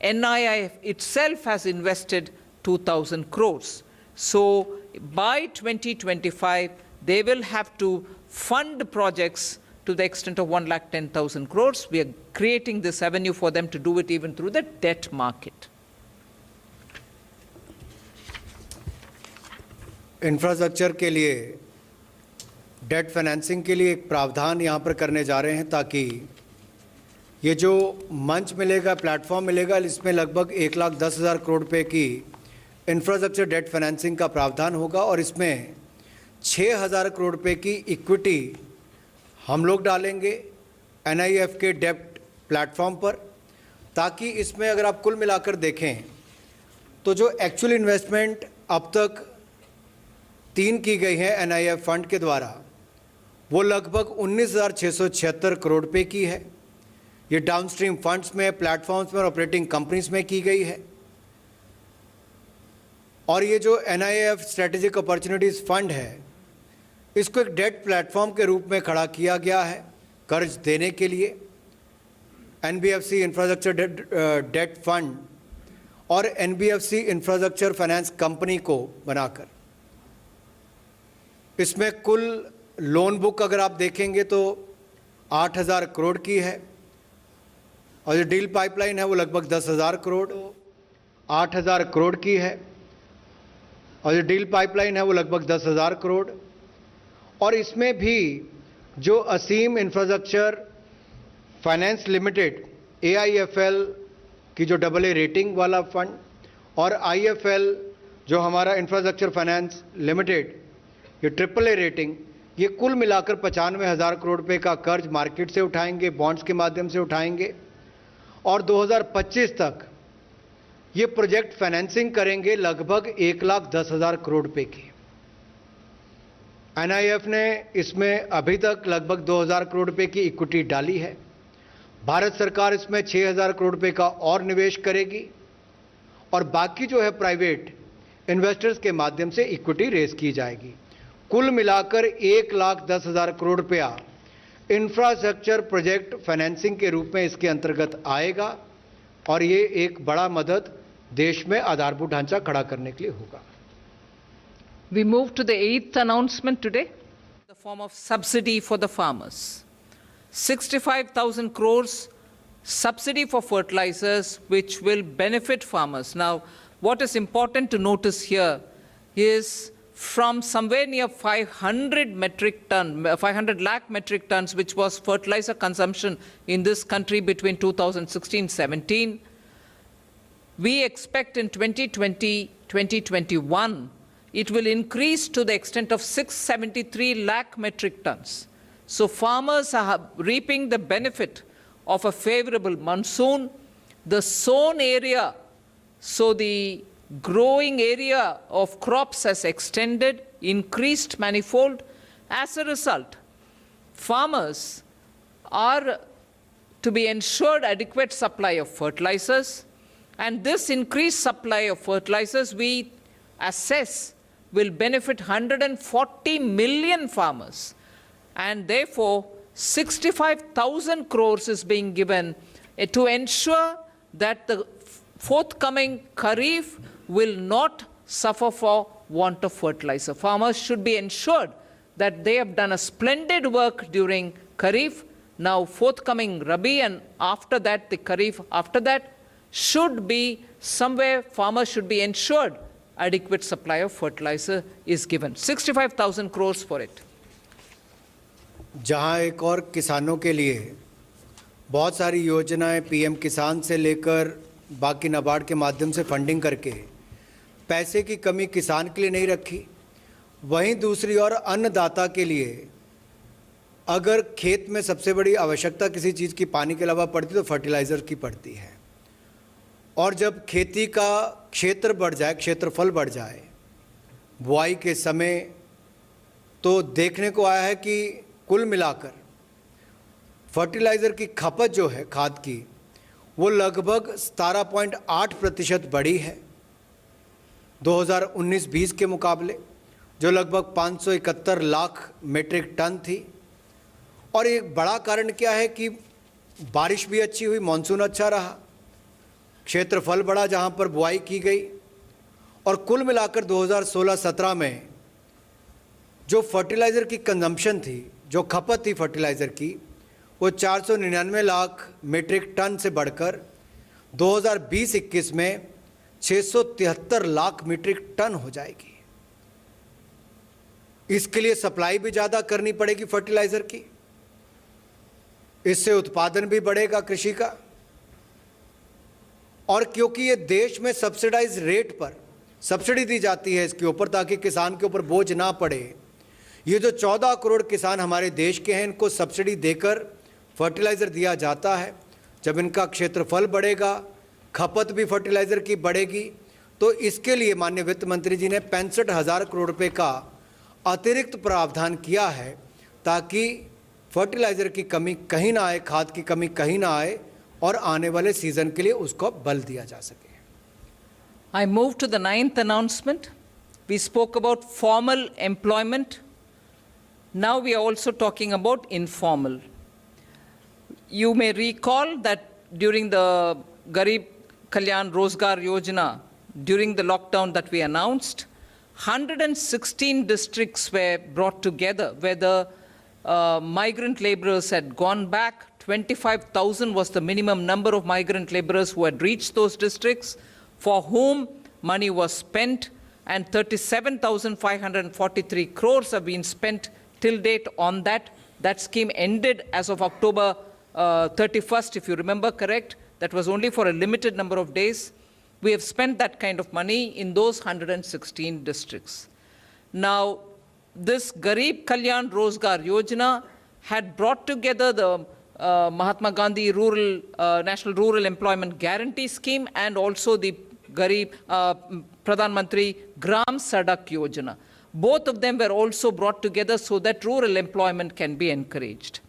NIIF itself has invested 2,000 crores. So by 2025, they will have to fund projects to the extent of 110,000 crores. We are creating this avenue for them to do it even through the debt market. Infrastructure के लिए debt financing के लिए एक प्रावधान यहाँ पर करने जा रहे हैं ताकि ये जो मंच मिलेगा, प्लेटफॉर्म मिलेगा, इसमें लगभग 1,10,000 करोड़ रुपए की इंफ्रास्ट्रक्चर डेट फाइनेंसिंग का प्रावधान होगा और इसमें 6,000 करोड़ रुपए की इक्विटी हम लोग डालेंगे NIIF के डेट प्लेटफॉर्म पर, ताकि इसमें अगर आप कुल मिलाकर देखें तो जो एक्चुअल इन्वेस्टमेंट अब तक 3 की गई है NIIF फंड के द्वारा, वो लगभग 19,676 करोड़ रुपए की है। ये डाउनस्ट्रीम फंड्स में, प्लेटफॉर्म्स में और ऑपरेटिंग कंपनीज में की गई है। और ये जो NIIF स्ट्रेटेजिक अपॉर्चुनिटीज़ फंड है, इसको एक डेट प्लेटफॉर्म के रूप में खड़ा किया गया है कर्ज देने के लिए। NBFC इंफ्रास्ट्रक्चर डेट फंड और NBFC इंफ्रास्ट्रक्चर फाइनेंस कंपनी को बनाकर इसमें कुल लोन बुक अगर आप देखेंगे तो 8,000 करोड़ की है और जो डील पाइपलाइन है वो लगभग 10,000 करोड़ 8,000 करोड़ की है और जो डील पाइपलाइन है वो लगभग 10,000 करोड़। और इसमें भी जो असीम इंफ्रास्ट्रक्चर फाइनेंस लिमिटेड AIFL की जो AA रेटिंग वाला फंड और IFL जो हमारा इंफ्रास्ट्रक्चर फाइनेंस लिमिटेड ये AAA रेटिंग, ये कुल मिलाकर 95,000 करोड़ रुपए का कर्ज मार्केट से उठाएंगे, बॉन्ड्स के माध्यम से उठाएंगे और 2025 तक ये प्रोजेक्ट फाइनेंसिंग करेंगे लगभग 1,10,000 करोड़ रुपए की। NIF ने इसमें अभी तक लगभग 2,000 करोड़ रुपए की इक्विटी डाली है। भारत सरकार इसमें 6,000 करोड़ रुपए का और निवेश करेगी और बाकी जो है प्राइवेट इन्वेस्टर्स के माध्यम से इक्विटी रेज की जाएगी। कुल मिलाकर 1,10,000 करोड़ रुपया इंफ्रास्ट्रक्चर प्रोजेक्ट फाइनेंसिंग के रूप में इसके अंतर्गत आएगा और ये एक बड़ा मदद देश में आधारभूत ढांचा खड़ा करने के लिए होगा। We move to the 8th announcement today, the form of subsidy for the farmers. 65,000 crores subsidy for fertilizers, which will benefit farmers. Now, what is important to notice here is from somewhere near 500 lakh metric tons, which was fertilizer consumption in this country between 2016-17, we expect in 2020-2021, it will increase to the extent of 673 lakh metric tons. So farmers are reaping the benefit of a favorable monsoon. The sown area, so the growing area of crops has extended, increased manifold. As a result, farmers are to be ensured adequate supply of fertilizers, and this increased supply of fertilizers we assess will benefit 140 million farmers, and therefore 65,000 crores is being given to ensure that the forthcoming Kharif will not suffer for want of fertilizer. Farmers should be ensured that they have done a splendid work during Kharif. Now forthcoming Rabi and after that the Kharif after that should be somewhere farmers should be ensured adequate supply of fertilizer is given. 65,000 crores for it. जहां एक और किसानों के लिए बहुत सारी योजनाएं PM किसान से लेकर बाकी नाबार्ड के माध्यम से फंडिंग करके पैसे की कमी किसान के लिए नहीं रखी, वहीं दूसरी ओर अन्नदाता के लिए अगर खेत में सबसे बड़ी आवश्यकता किसी चीज़ की पानी के अलावा पड़ती तो फर्टिलाइज़र की पड़ती है। और जब खेती का क्षेत्र बढ़ जाए, क्षेत्रफल बढ़ जाए बुआई के समय, तो देखने को आया है कि कुल मिलाकर फर्टिलाइज़र की खपत जो है खाद की वो लगभग 17.8% बढ़ी है 2019-20 के मुकाबले, जो लगभग 571 लाख मीट्रिक टन थी। और एक बड़ा कारण क्या है कि बारिश भी अच्छी हुई, मानसून अच्छा रहा, क्षेत्रफल बढ़ा जहां पर बुआई की गई, और कुल मिलाकर 2016-17 में जो फर्टिलाइज़र की कंजम्पशन थी, जो खपत थी फर्टिलाइज़र की, वो 499 लाख मीट्रिक टन से बढ़कर 2020-21 में 673 लाख मीट्रिक टन हो जाएगी। इसके लिए सप्लाई भी ज़्यादा करनी पड़ेगी फर्टिलाइज़र की, इससे उत्पादन भी बढ़ेगा कृषि का। और क्योंकि ये देश में सब्सिडाइज रेट पर सब्सिडी दी जाती है इसके ऊपर, ताकि किसान के ऊपर बोझ ना पड़े, ये जो 14 करोड़ किसान हमारे देश के हैं, इनको सब्सिडी देकर फर्टिलाइज़र दिया जाता है। जब इनका क्षेत्रफल बढ़ेगा, खपत भी फर्टिलाइज़र की बढ़ेगी, तो इसके लिए माननीय वित्त मंत्री जी ने 65,000 करोड़ रुपए का अतिरिक्त प्रावधान किया है, ताकि फर्टिलाइज़र की कमी कहीं ना आए, खाद की कमी कहीं ना आए, और आने वाले सीजन के लिए उसको बल दिया जा सके। I move to the 9th announcement. We spoke about formal employment. Now we are also talking about informal. You may recall that during the Garib Kalyan Rozgar Yojana, during the lockdown that we announced, 116 districts were brought together where the migrant laborers had gone back. 25,000 was the minimum number of migrant laborers who had reached those districts, for whom money was spent, and 37,543 crores have been spent till date on that. That scheme ended as of October 31st, if you remember correct. That was only for a limited number of days. We have spent that kind of money in those 116 districts. Now, this Garib Kalyan Rozgar Yojana had brought together the Mahatma Gandhi National Rural Employment Guarantee Scheme and also the Garib Pradhan Mantri Gram Sadak Yojana. Both of them were also brought together so that rural employment can be encouraged.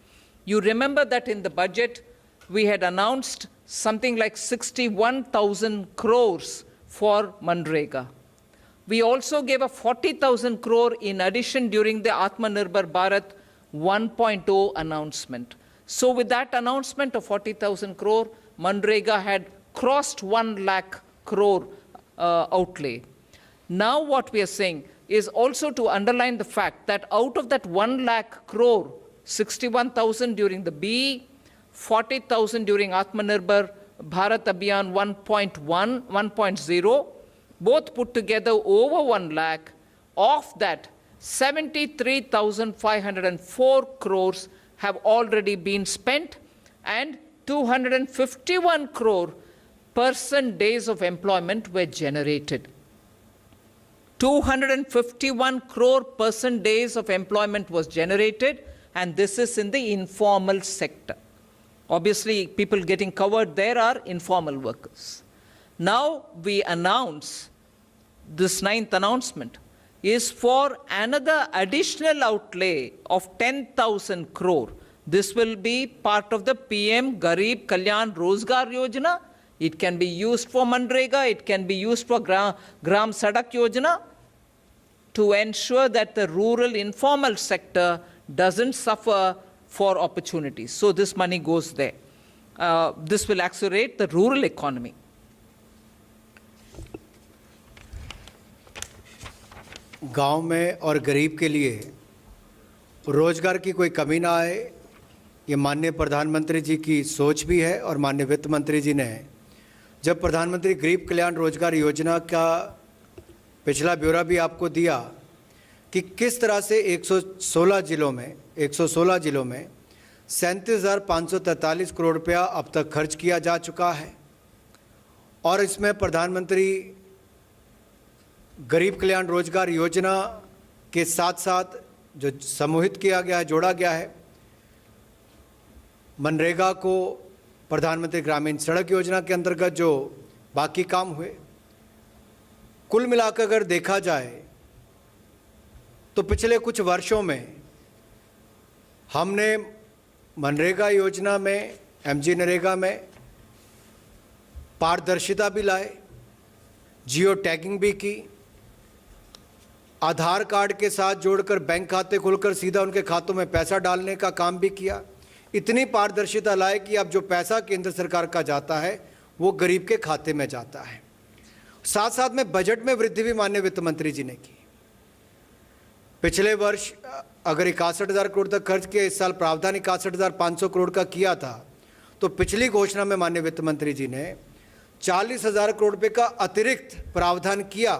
You remember that in the budget, we had announced something like 61,000 crores for Manrega. We also gave a 40,000 crore in addition during the Atmanirbhar Bharat 1.0 announcement. So with that announcement of 40,000 crore, Manrega had crossed 1 lakh crore outlay. Now what we are saying is also to underline the fact that out of that 1 lakh crore, 61,000 during the BE, 40,000 during Atmanirbhar Bharat Abhiyan 1.0, both put together over 1 lakh. Of that, 73,504 crores have already been spent and 251 crore person days of employment were generated. 251 crore person days of employment was generated, and this is in the informal sector. Obviously, people getting covered there are informal workers. Now we announce, this 9th announcement is for another additional outlay of 10,000 crore. This will be part of the PM Garib Kalyan Rozgar Yojana. It can be used for Manrega, it can be used for Gram Sadak Yojana to ensure that the rural informal sector doesn't suffer for opportunities. So this money goes there. This will accelerate the rural economy. गांव में और गरीब के लिए रोजगार की कोई कमी ना आए, ये माननीय प्रधानमंत्री जी की सोच भी है। और माननीय वित्त मंत्री जी ने जब प्रधानमंत्री गरीब कल्याण रोजगार योजना का पिछला ब्यौरा भी आपको दिया कि किस तरह से 116 जिलों में 37,543 करोड़ रुपया अब तक खर्च किया जा चुका है। और इसमें प्रधानमंत्री गरीब कल्याण रोजगार योजना के साथ साथ जो समूहित किया गया है, जोड़ा गया है, मनरेगा को प्रधानमंत्री ग्रामीण सड़क योजना के अंतर्गत जो बाकी काम हुए, कुल मिलाकर अगर देखा जाए तो पिछले कुछ वर्षों में हमने मनरेगा योजना में, एमजी नरेगा में पारदर्शिता भी लाए, जियो टैगिंग भी की, आधार कार्ड के साथ जोड़कर बैंक खाते खोलकर सीधा उनके खातों में पैसा डालने का काम भी किया। इतनी पारदर्शिता लाए कि अब जो पैसा केंद्र सरकार का जाता है वो गरीब के खाते में जाता है। साथ साथ में बजट में वृद्धि भी माननीय वित्त मंत्री जी ने की। पिछले वर्ष अगर 61,000 करोड़ तक खर्च किया, इस साल प्रावधान 61,500 करोड़ का किया था, तो पिछली घोषणा में माननीय वित्त मंत्री जी ने 40,000 करोड़ रुपये का अतिरिक्त प्रावधान किया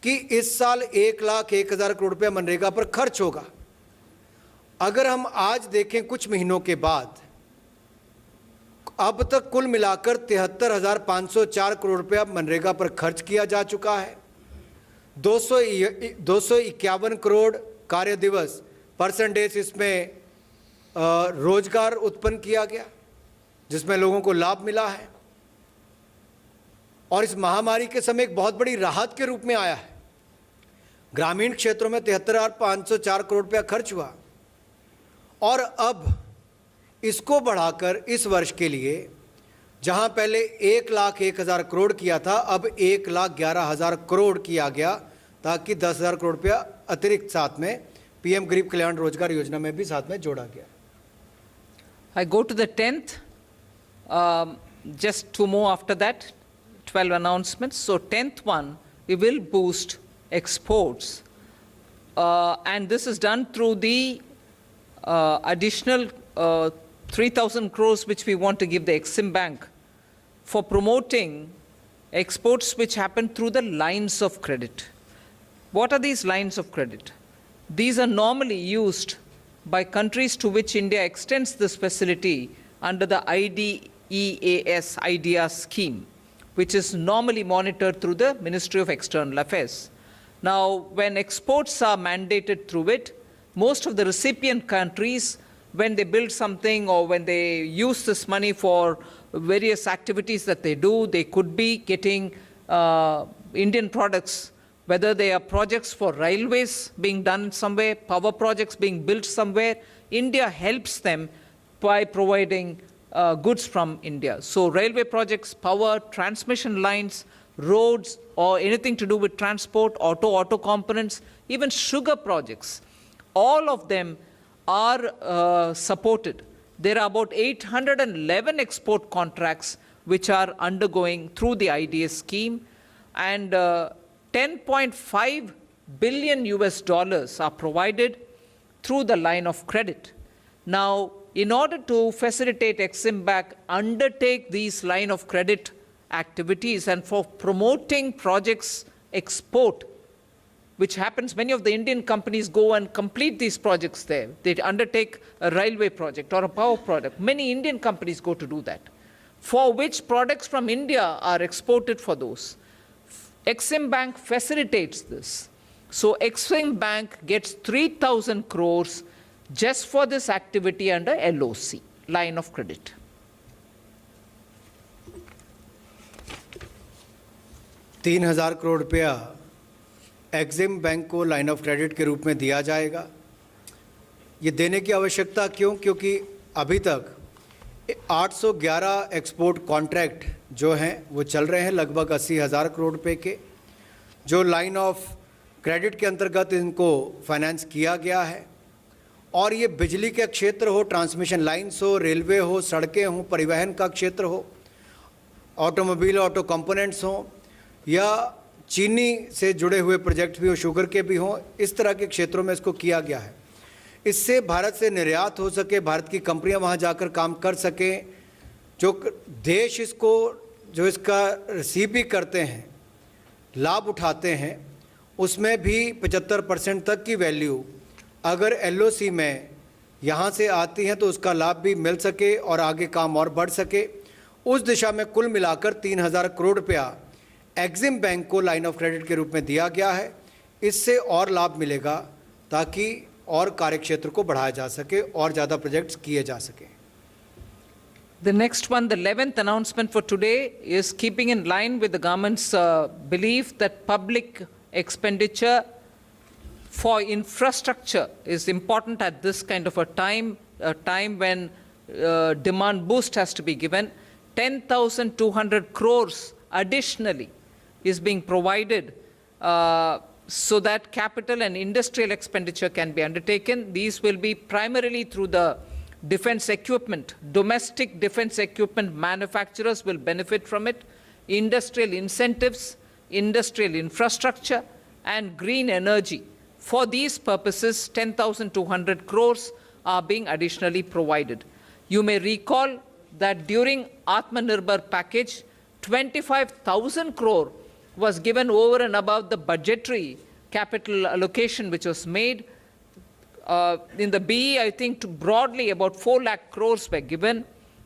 कि इस साल 1,01,000 करोड़ रुपया मनरेगा पर खर्च होगा। अगर हम आज देखें कुछ महीनों के बाद, अब तक कुल मिलाकर 73,504 करोड़ रुपया मनरेगा पर खर्च किया जा चुका है। 251 करोड़ कार्य दिवस पर्सन डेज इसमें रोजगार उत्पन्न किया गया, जिसमें लोगों को लाभ मिला है और इस महामारी के समय एक बहुत बड़ी राहत के रूप में आया है। ग्रामीण क्षेत्रों में 73,504 करोड़ रुपया खर्च हुआ और अब इसको बढ़ाकर इस वर्ष के लिए जहां पहले 1,01,000 करोड़ किया था, अब 1,11,000 करोड़ किया गया, ताकि 10,000 करोड़ रुपया अतिरिक्त साथ में पीएम गरीब कल्याण रोजगार योजना में भी साथ में जोड़ा गया। I go to the 10th, just two more after that, 12 announcements. So 10th one, we will boost exports. And this is done through the additional 3,000 crores which we want to give the Exim Bank for promoting exports which happen through the lines of credit. What are these lines of credit? These are normally used by countries to which India extends this facility under the IDEA scheme, which is normally monitored through the Ministry of External Affairs. Now, when exports are mandated through it, most of the recipient countries, when they build something or when they use this money for various activities that they do, they could be getting Indian products, whether they are projects for railways being done somewhere, power projects being built somewhere. India helps them by providing goods from India. So railway projects, power, transmission lines, roads, or anything to do with transport, auto components, even sugar projects, all of them are supported. There are about 811 export contracts which are undergoing through the IDA scheme, and 10.5 billion US dollars are provided through the line of credit. Now, in order to facilitate Exim Bank undertake these line of credit activities and for promoting projects export, which happens, many of the Indian companies go and complete these projects there. They undertake a railway project or a power project. Many Indian companies go to do that, for which products from India are exported for those. Exim Bank facilitates this. So Exim Bank gets 3,000 crores just for this activity under LOC, line of credit. ₹3,000 crore रुपया Exim bank को line of credit के रूप में दिया जाएगा। ये देने की आवश्यकता क्यों? क्योंकि अभी तक 811 एक्सपोर्ट कॉन्ट्रैक्ट जो हैं वो चल रहे हैं, लगभग 80,000 करोड़ रुपए के, जो लाइन ऑफ क्रेडिट के अंतर्गत इनको फाइनेंस किया गया है। और ये बिजली के क्षेत्र हो, ट्रांसमिशन लाइन्स हो, रेलवे हो, सड़कें हो, परिवहन का क्षेत्र हो, ऑटोमोबाइल ऑटो कंपोनेंट्स हो, या चीनी से जुड़े हुए प्रोजेक्ट भी हो, शुगर के भी हों, इस तरह के क्षेत्रों में इसको किया गया है। इससे भारत से निर्यात हो सके, भारत की कंपनियां वहां जाकर काम कर सकें, जो देश इसको जो इसका रिसीव भी करते हैं, लाभ उठाते हैं, उसमें भी 75% तक की वैल्यू अगर LOC में यहाँ से आती हैं तो उसका लाभ भी मिल सके और आगे काम और बढ़ सके। उस दिशा में कुल मिलाकर 3,000 करोड़ रुपया एक्सिम बैंक को लाइन ऑफ क्रेडिट के रूप में दिया गया है। इससे और लाभ मिलेगा ताकि और कार्यक्षेत्र को बढ़ाया जा सके और ज़्यादा प्रोजेक्ट्स किए जा सके। The next one, the 11th announcement for today, is keeping in line with the government's belief that public expenditure for infrastructure is important at this kind of a time when demand boost has to be given. 10,200 crores additionally is being provided so that capital and industrial expenditure can be undertaken. These will be primarily through the defense equipment. Domestic defense equipment manufacturers will benefit from it. Industrial incentives, industrial infrastructure, and green energy. For these purposes, 10,200 crores are being additionally provided. You may recall that during Atmanirbhar package, 25,000 crore was given over and above the budgetary capital allocation which was made. In the BE, I think broadly about 4 lakh crores were given.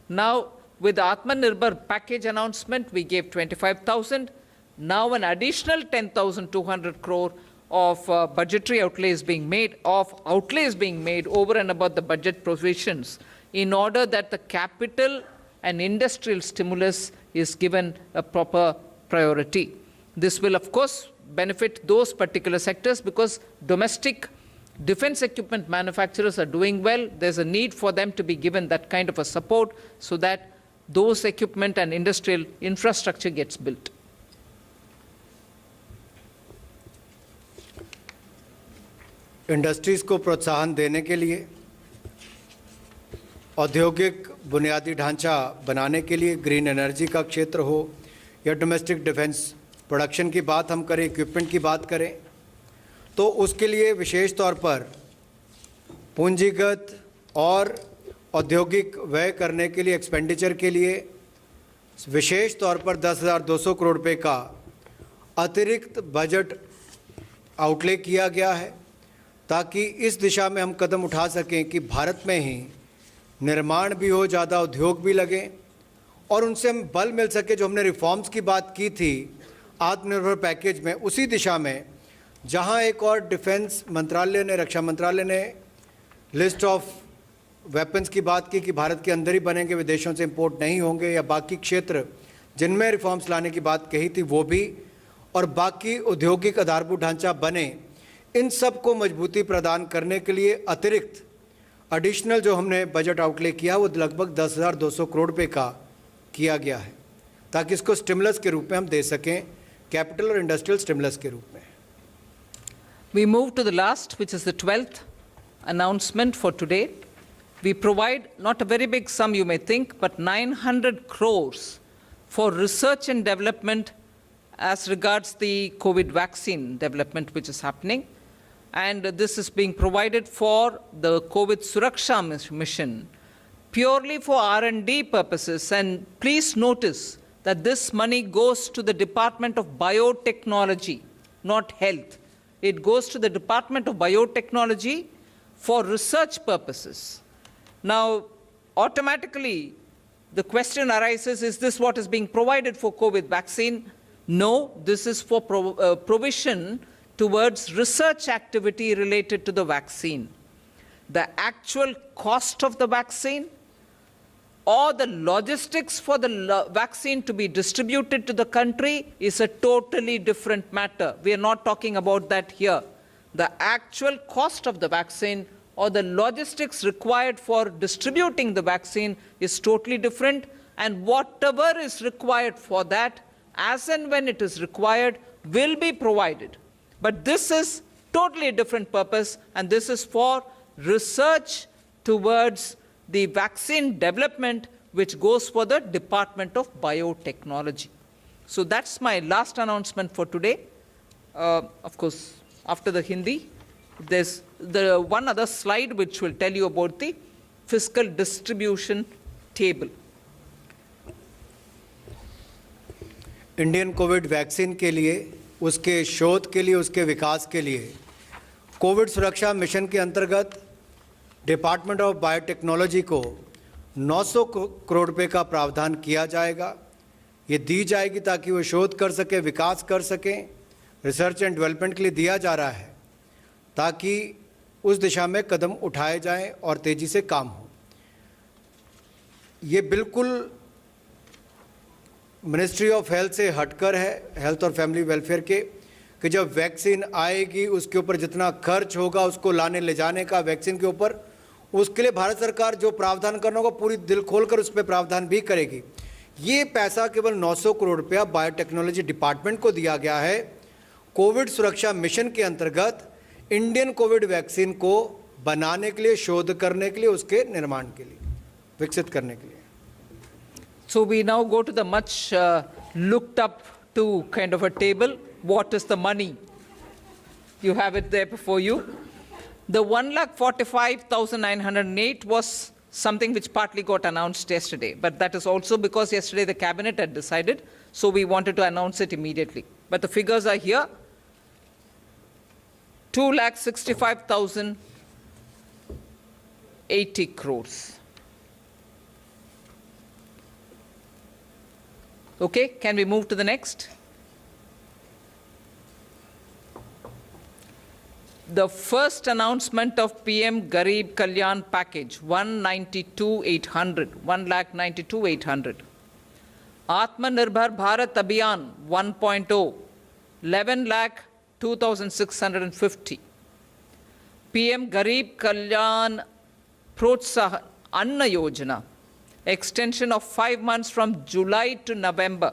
Now, with the Atmanirbhar package announcement, we gave 25,000. Now an additional 10,200 crore of budgetary outlays being made, over and above the budget provisions, in order that the capital and industrial stimulus is given a proper priority. This will, of course, benefit those particular sectors because domestic defense equipment manufacturers are doing well. There's a need for them to be given that kind of a support so that those equipment and industrial infrastructure gets built. Industries को प्रोत्साहन देने के लिए, औद्योगिक बुनियादी ढांचा बनाने के लिए, ग्रीन एनर्जी का क्षेत्र हो या डोमेस्टिक डिफेंस प्रोडक्शन की बात हम करें, इक्विपमेंट की बात करें, तो उसके लिए विशेष तौर पर पूंजीगत और औद्योगिक व्यय करने के लिए, एक्सपेंडिचर के लिए विशेष तौर पर 10,200 करोड़ रुपए का अतिरिक्त बजट आउटले किया गया है ताकि इस दिशा में हम कदम उठा सकें कि भारत में ही निर्माण भी हो, ज़्यादा उद्योग भी लगे और उनसे हम बल मिल सके। जो हमने रिफॉर्म्स की बात की थी आत्मनिर्भर पैकेज में, उसी दिशा में जहां एक और डिफेंस मंत्रालय ने, रक्षा मंत्रालय ने लिस्ट ऑफ वेपन्स की बात की कि भारत के अंदर ही बनेंगे, विदेशों से इंपोर्ट नहीं होंगे, या बाकी क्षेत्र जिनमें रिफॉर्म्स लाने की बात कही थी वो भी, और बाकी औद्योगिक आधारभूत ढांचा बने, इन सब को मजबूती प्रदान करने के लिए अतिरिक्त एडिशनल जो हमने बजट आउटले किया वो लगभग 10,200 करोड़ रुपये का किया गया है, ताकि इसको स्टिमुलस के रूप में हम दे सकें, कैपिटल और इंडस्ट्रियल स्टिमुलस के रूप में। We move to the last, which is the 12th announcement for today. We provide not a very big sum, you may think, but 900 crores for research and development as regards the COVID vaccine development which is happening. And this is being provided for the COVID Suraksha mission, purely for R&D purposes. And please notice that this money goes to the Department of Biotechnology, not health. It goes to the Department of Biotechnology for research purposes. Now, automatically, the question arises, is this what is being provided for COVID vaccine? No, this is for provision towards research activity related to the vaccine. The actual cost of the vaccine or the logistics for the vaccine to be distributed to the country is a totally different matter. We are not talking about that here. The actual cost of the vaccine or the logistics required for distributing the vaccine is totally different, and whatever is required for that, as and when it is required, will be provided. But this is totally a different purpose, and this is for research towards the vaccine development, which goes for the Department of Biotechnology. So that's my last announcement for today. Of course, after the Hindi, there's the one other slide which will tell you about the fiscal distribution table. Indian Covid vaccine के लिए, उसके शोध के लिए, उसके विकास के लिए Covid सुरक्षा मिशन के अंतर्गत डिपार्टमेंट ऑफ बायोटेक्नोलॉजी को 900 करोड़ रुपए का प्रावधान किया जाएगा। ये दी जाएगी ताकि वो शोध कर सके, विकास कर सकें, रिसर्च एंड डेवलपमेंट के लिए दिया जा रहा है ताकि उस दिशा में कदम उठाए जाएं और तेज़ी से काम हो। ये बिल्कुल मिनिस्ट्री ऑफ हेल्थ से हटकर है, हेल्थ और फैमिली वेलफेयर के, कि जब वैक्सीन आएगी उसके ऊपर जितना खर्च होगा उसको लाने ले जाने का वैक्सीन के ऊपर, उसके लिए भारत सरकार जो प्रावधान करना होगा पूरी दिल खोलकर उस पर प्रावधान भी करेगी। ये पैसा केवल 900 करोड़ रुपया बायोटेक्नोलॉजी डिपार्टमेंट को दिया गया है कोविड सुरक्षा मिशन के अंतर्गत इंडियन कोविड वैक्सीन को बनाने के लिए, शोध करने के लिए, उसके निर्माण के लिए, विकसित करने के लिए। So we now go to the much looked up to kind of a table. What is the money? You have it there before you. The 1,45,908 was something which partly got announced yesterday, but that is also because yesterday the cabinet had decided, so we wanted to announce it immediately. But the figures are here. 2,65,080 crores. Okay, can we move to the next? The first announcement of PM Garib Kalyan package, 192,800, 1,92,800. Atmanirbhar Bharat Abhiyan 1.0, 11,02,650. PM Garib Kalyan Protsahan Anna Yojana, extension of 5 months from July to November,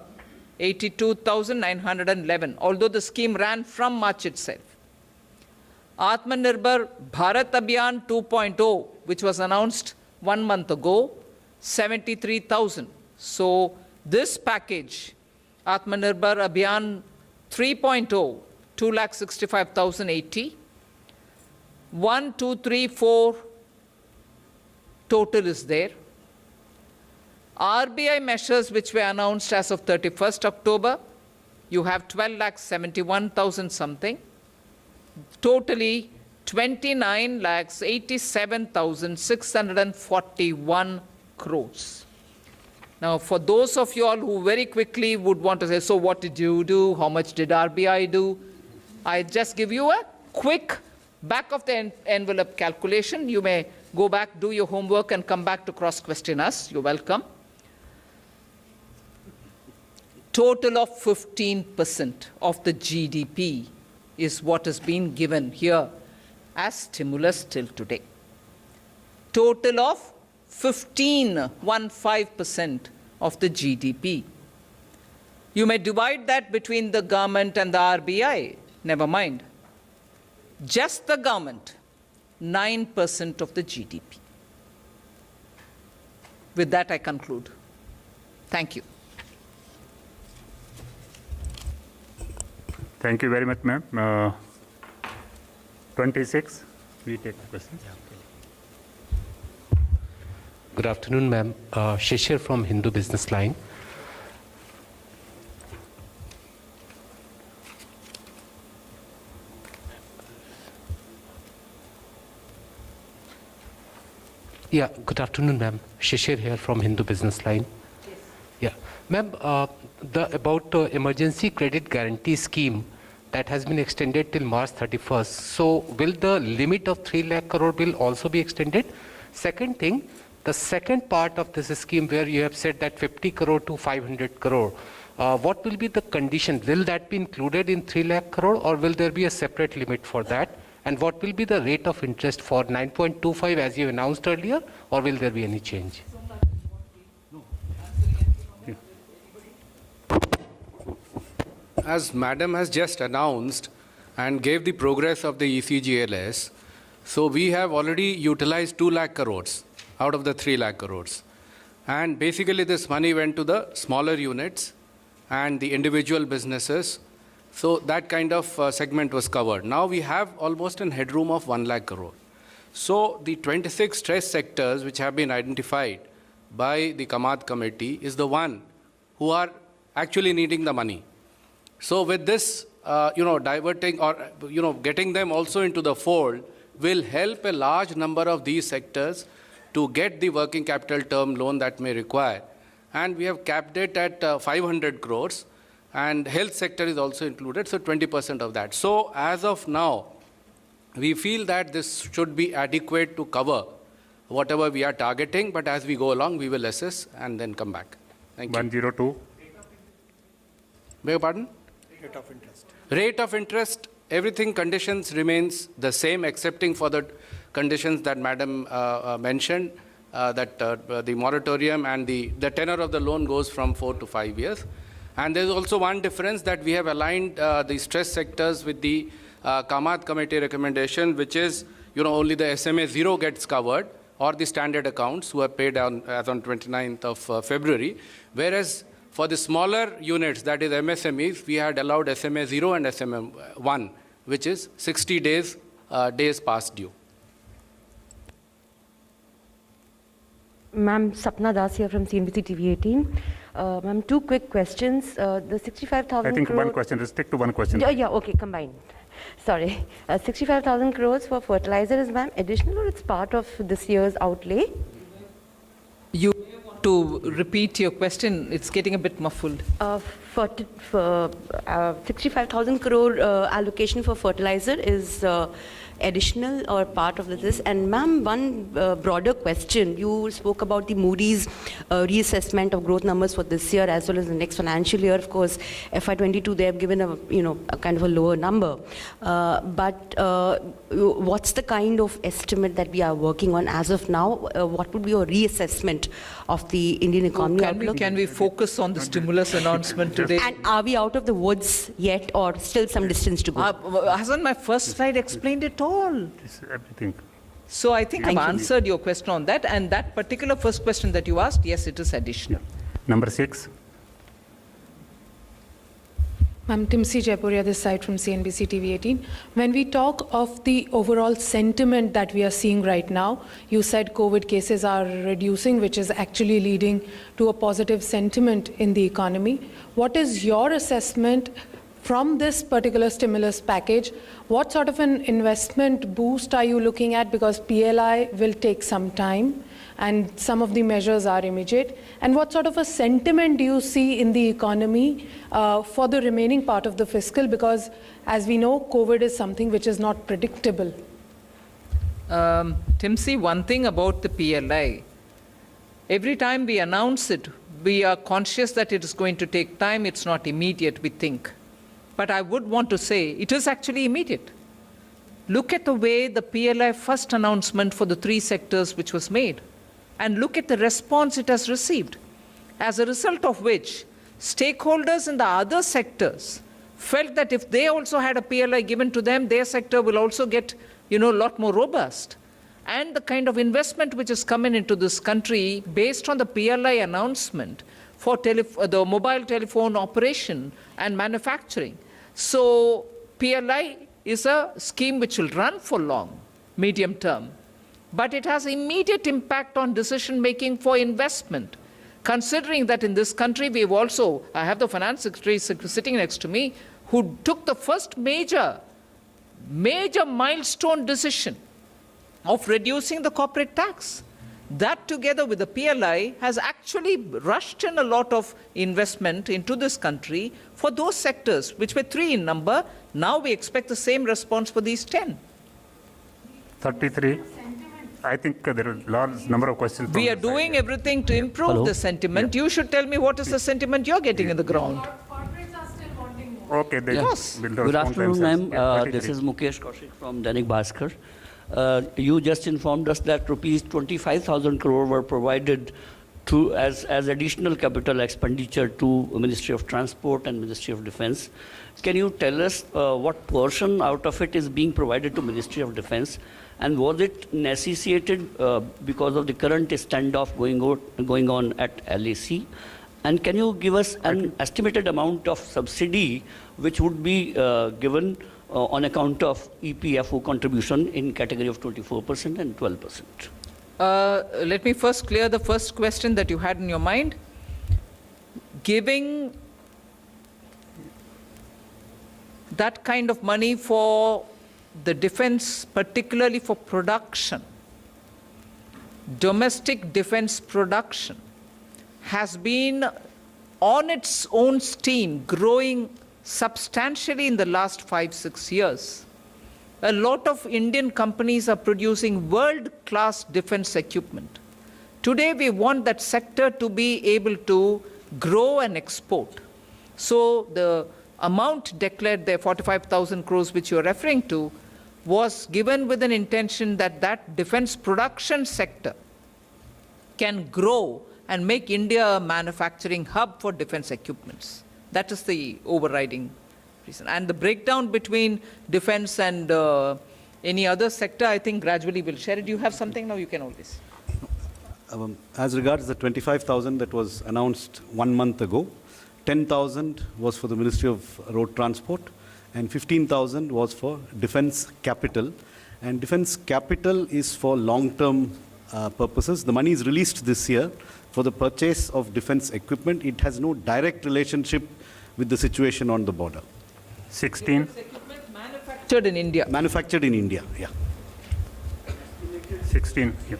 82,911, although the scheme ran from March itself. Atmanirbhar Bharat Abhiyan 2.0, which was announced 1 month ago, 73,000. So this package, Atmanirbhar Abhiyan 3.0, 2,65,080. 1, 2, 3, 4 total is there. RBI measures which were announced as of 31st October, you have 12,71,000 something. Totally 29,87,641 crores. Now, for those of you all who very quickly would want to say, so what did you do? How much did RBI do? I just give you a quick back of the envelope calculation. You may go back, do your homework, and come back to cross-question us. You're welcome. Total of 15% of the GDP is what has been given here as stimulus till today. Total of 15% of the GDP. You may divide that between the government and the RBI. Never mind. Just the government, 9% of the GDP. With that, I conclude. Thank you. Thank you very much, ma'am. 26, we take questions. Good afternoon, ma'am. Shishir from Hindu Business Line. Yeah, good afternoon, ma'am. Shishir here from Hindu Business Line. Yes. Yeah, ma'am, about emergency credit guarantee scheme that has been extended till March 31st. So will the limit of 3 lakh crore will also be extended? Second thing, the second part of this scheme where you have said that 50 crore to 500 crore, what will be the condition? Will that be included in 3 lakh crore or will there be a separate limit for that? And what will be the rate of interest for 9.25 as you announced earlier, or will there be any change? As Madam has just announced and gave the progress of the ECGLS, so we have already utilized 2 lakh crores out of the 3 lakh crores. And basically this money went to the smaller units and the individual businesses. So that kind of segment was covered. Now we have almost a headroom of 1 lakh crore. So the 26 stress sectors which have been identified by the Kamath committee is the one who are actually needing the money. So with this, diverting or, getting them also into the fold will help a large number of these sectors to get the working capital term loan that may require. And we have capped it at 500 crores. And health sector is also included, so 20% of that. So as of now, we feel that this should be adequate to cover whatever we are targeting, but as we go along, we will assess and then come back. Thank you. 102. Beg your pardon? Rate of interest. Rate of interest, everything conditions remains the same, excepting for the conditions that Madam mentioned, that the moratorium and the tenor of the loan goes from 4 to 5 years. And there's also one difference that we have aligned the stress sectors with the Kamath committee recommendation, which is, only the SMA 0 gets covered or the standard accounts who are paid as on 29th of February. Whereas for the smaller units, that is MSMEs, we had allowed SMA 0 and SMA 1, which is 60 days past due. Ma'am, Sapna Das here from CNBC TV 18. Ma'am, 2 quick questions. The 65,000 I think crore... one question, restrict to one question. Yeah, okay, combined. Sorry. 65,000 crores for fertilizer is, ma'am, additional or it's part of this year's outlay? You want to repeat your question? It's getting a bit muffled. 65,000 crore allocation for fertilizer is additional or part of this? And ma'am, one broader question. You spoke about the Moody's reassessment of growth numbers for this year as well as the next financial year. Of course, FY22 they have given a kind of a lower number. But what's the kind of estimate that we are working on as of now? What would be your reassessment of the Indian economy outlook? Can we focus on the stimulus announcement today? And are we out of the woods yet or still some distance to go? Hasn't my first slide explained it all? It's everything. So I think I've answered your question on that. And that particular first question that you asked, yes, it is additional. Number 6. Ma'am, Timsi Jaipuria, this side from CNBC TV 18. When we talk of the overall sentiment that we are seeing right now, you said COVID cases are reducing, which is actually leading to a positive sentiment in the economy. What is your assessment from this particular stimulus package? What sort of an investment boost are you looking at? Because PLI will take some time. and some of the measures are immediate. And what sort of a sentiment do you see in the economy for the remaining part of the fiscal? Because as we know, COVID is something which is not predictable. Timsy, one thing about the PLI, every time we announce it, we are conscious that it is going to take time. It's not immediate, we think. But I would want to say it is actually immediate. Look at the way the PLI first announcement for the 3 sectors which was made, and look at the response it has received. As a result of which, stakeholders in the other sectors felt that if they also had a PLI given to them, their sector will also get, a lot more robust. And the kind of investment which is coming into this country based on the PLI announcement for the mobile telephone operation and manufacturing. So PLI is a scheme which will run for long, medium term, but it has immediate impact on decision making for investment. Considering that in this country we've also, I have the finance secretary sitting next to me, who took the first major milestone decision of reducing the corporate tax. That together with the PLI has actually rushed in a lot of investment into this country for those sectors, which were 3 in number. Now we expect the same response for these 10. 33. I think there are a large number of questions. We are doing everything to improve the sentiment. You should tell me what is the sentiment you're getting in the ground. Corporates are still wanting more. Okay, they Yes. will Good respond afternoon, themselves. ma'am. Yeah, This 33. is Mukesh Kaushik from Dainik Bhaskar. You just informed us that rupees 25,000 crore were provided to as additional capital expenditure to Ministry of Transport and Ministry of Defence. Can you tell us what portion out of it is being provided to Ministry of Defence, and was it necessitated because of the current standoff going on at LAC? And can you give us an estimated amount of subsidy which would be given on account of EPFO contribution in category of 24% and 12%? Let me first clear the first question that you had in your mind. Giving that kind of money for the defense, particularly for production, domestic defense production, has been on its own steam growing substantially in the last 5-6 years. A lot of Indian companies are producing world-class defense equipment. Today, we want that sector to be able to grow and export. So the amount declared there, 45,000 crores, which you're referring to, was given with an intention that that defense production sector can grow and make India a manufacturing hub for defense equipments. That is the overriding reason. And the breakdown between defense and any other sector, I think gradually we'll share it. Do you have something? No, you can always. As regards the 25,000 that was announced 1 month ago, 10,000 was for the Ministry of Road Transport and 15,000 was for Defence Capital. And Defence Capital is for long-term purposes. The money is released this year for the purchase of defense equipment. It has no direct relationship with the situation on the border. 16. Defense equipment manufactured in India. Manufactured in India, yeah. 16. Yeah.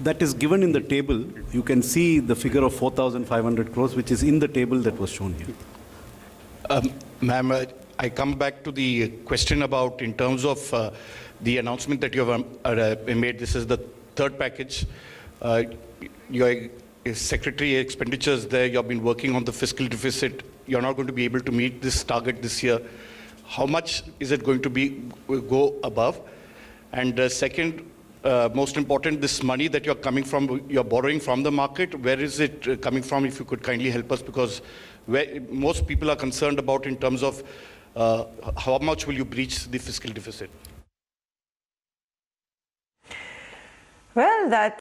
That is given in the table. You can see the figure of 4,500 crores, which is in the table that was shown here. Ma'am, I come back to the question about in terms of the announcement that you have made. This is the third package. Your secretary expenditures there, you have been working on the fiscal deficit. You're not going to be able to meet this target this year. How much is it going to go above? And second, most important, this money that you're borrowing from the market, where is it coming from? If you could kindly help us, because most people are concerned about in terms of how much will you breach the fiscal deficit? Well, that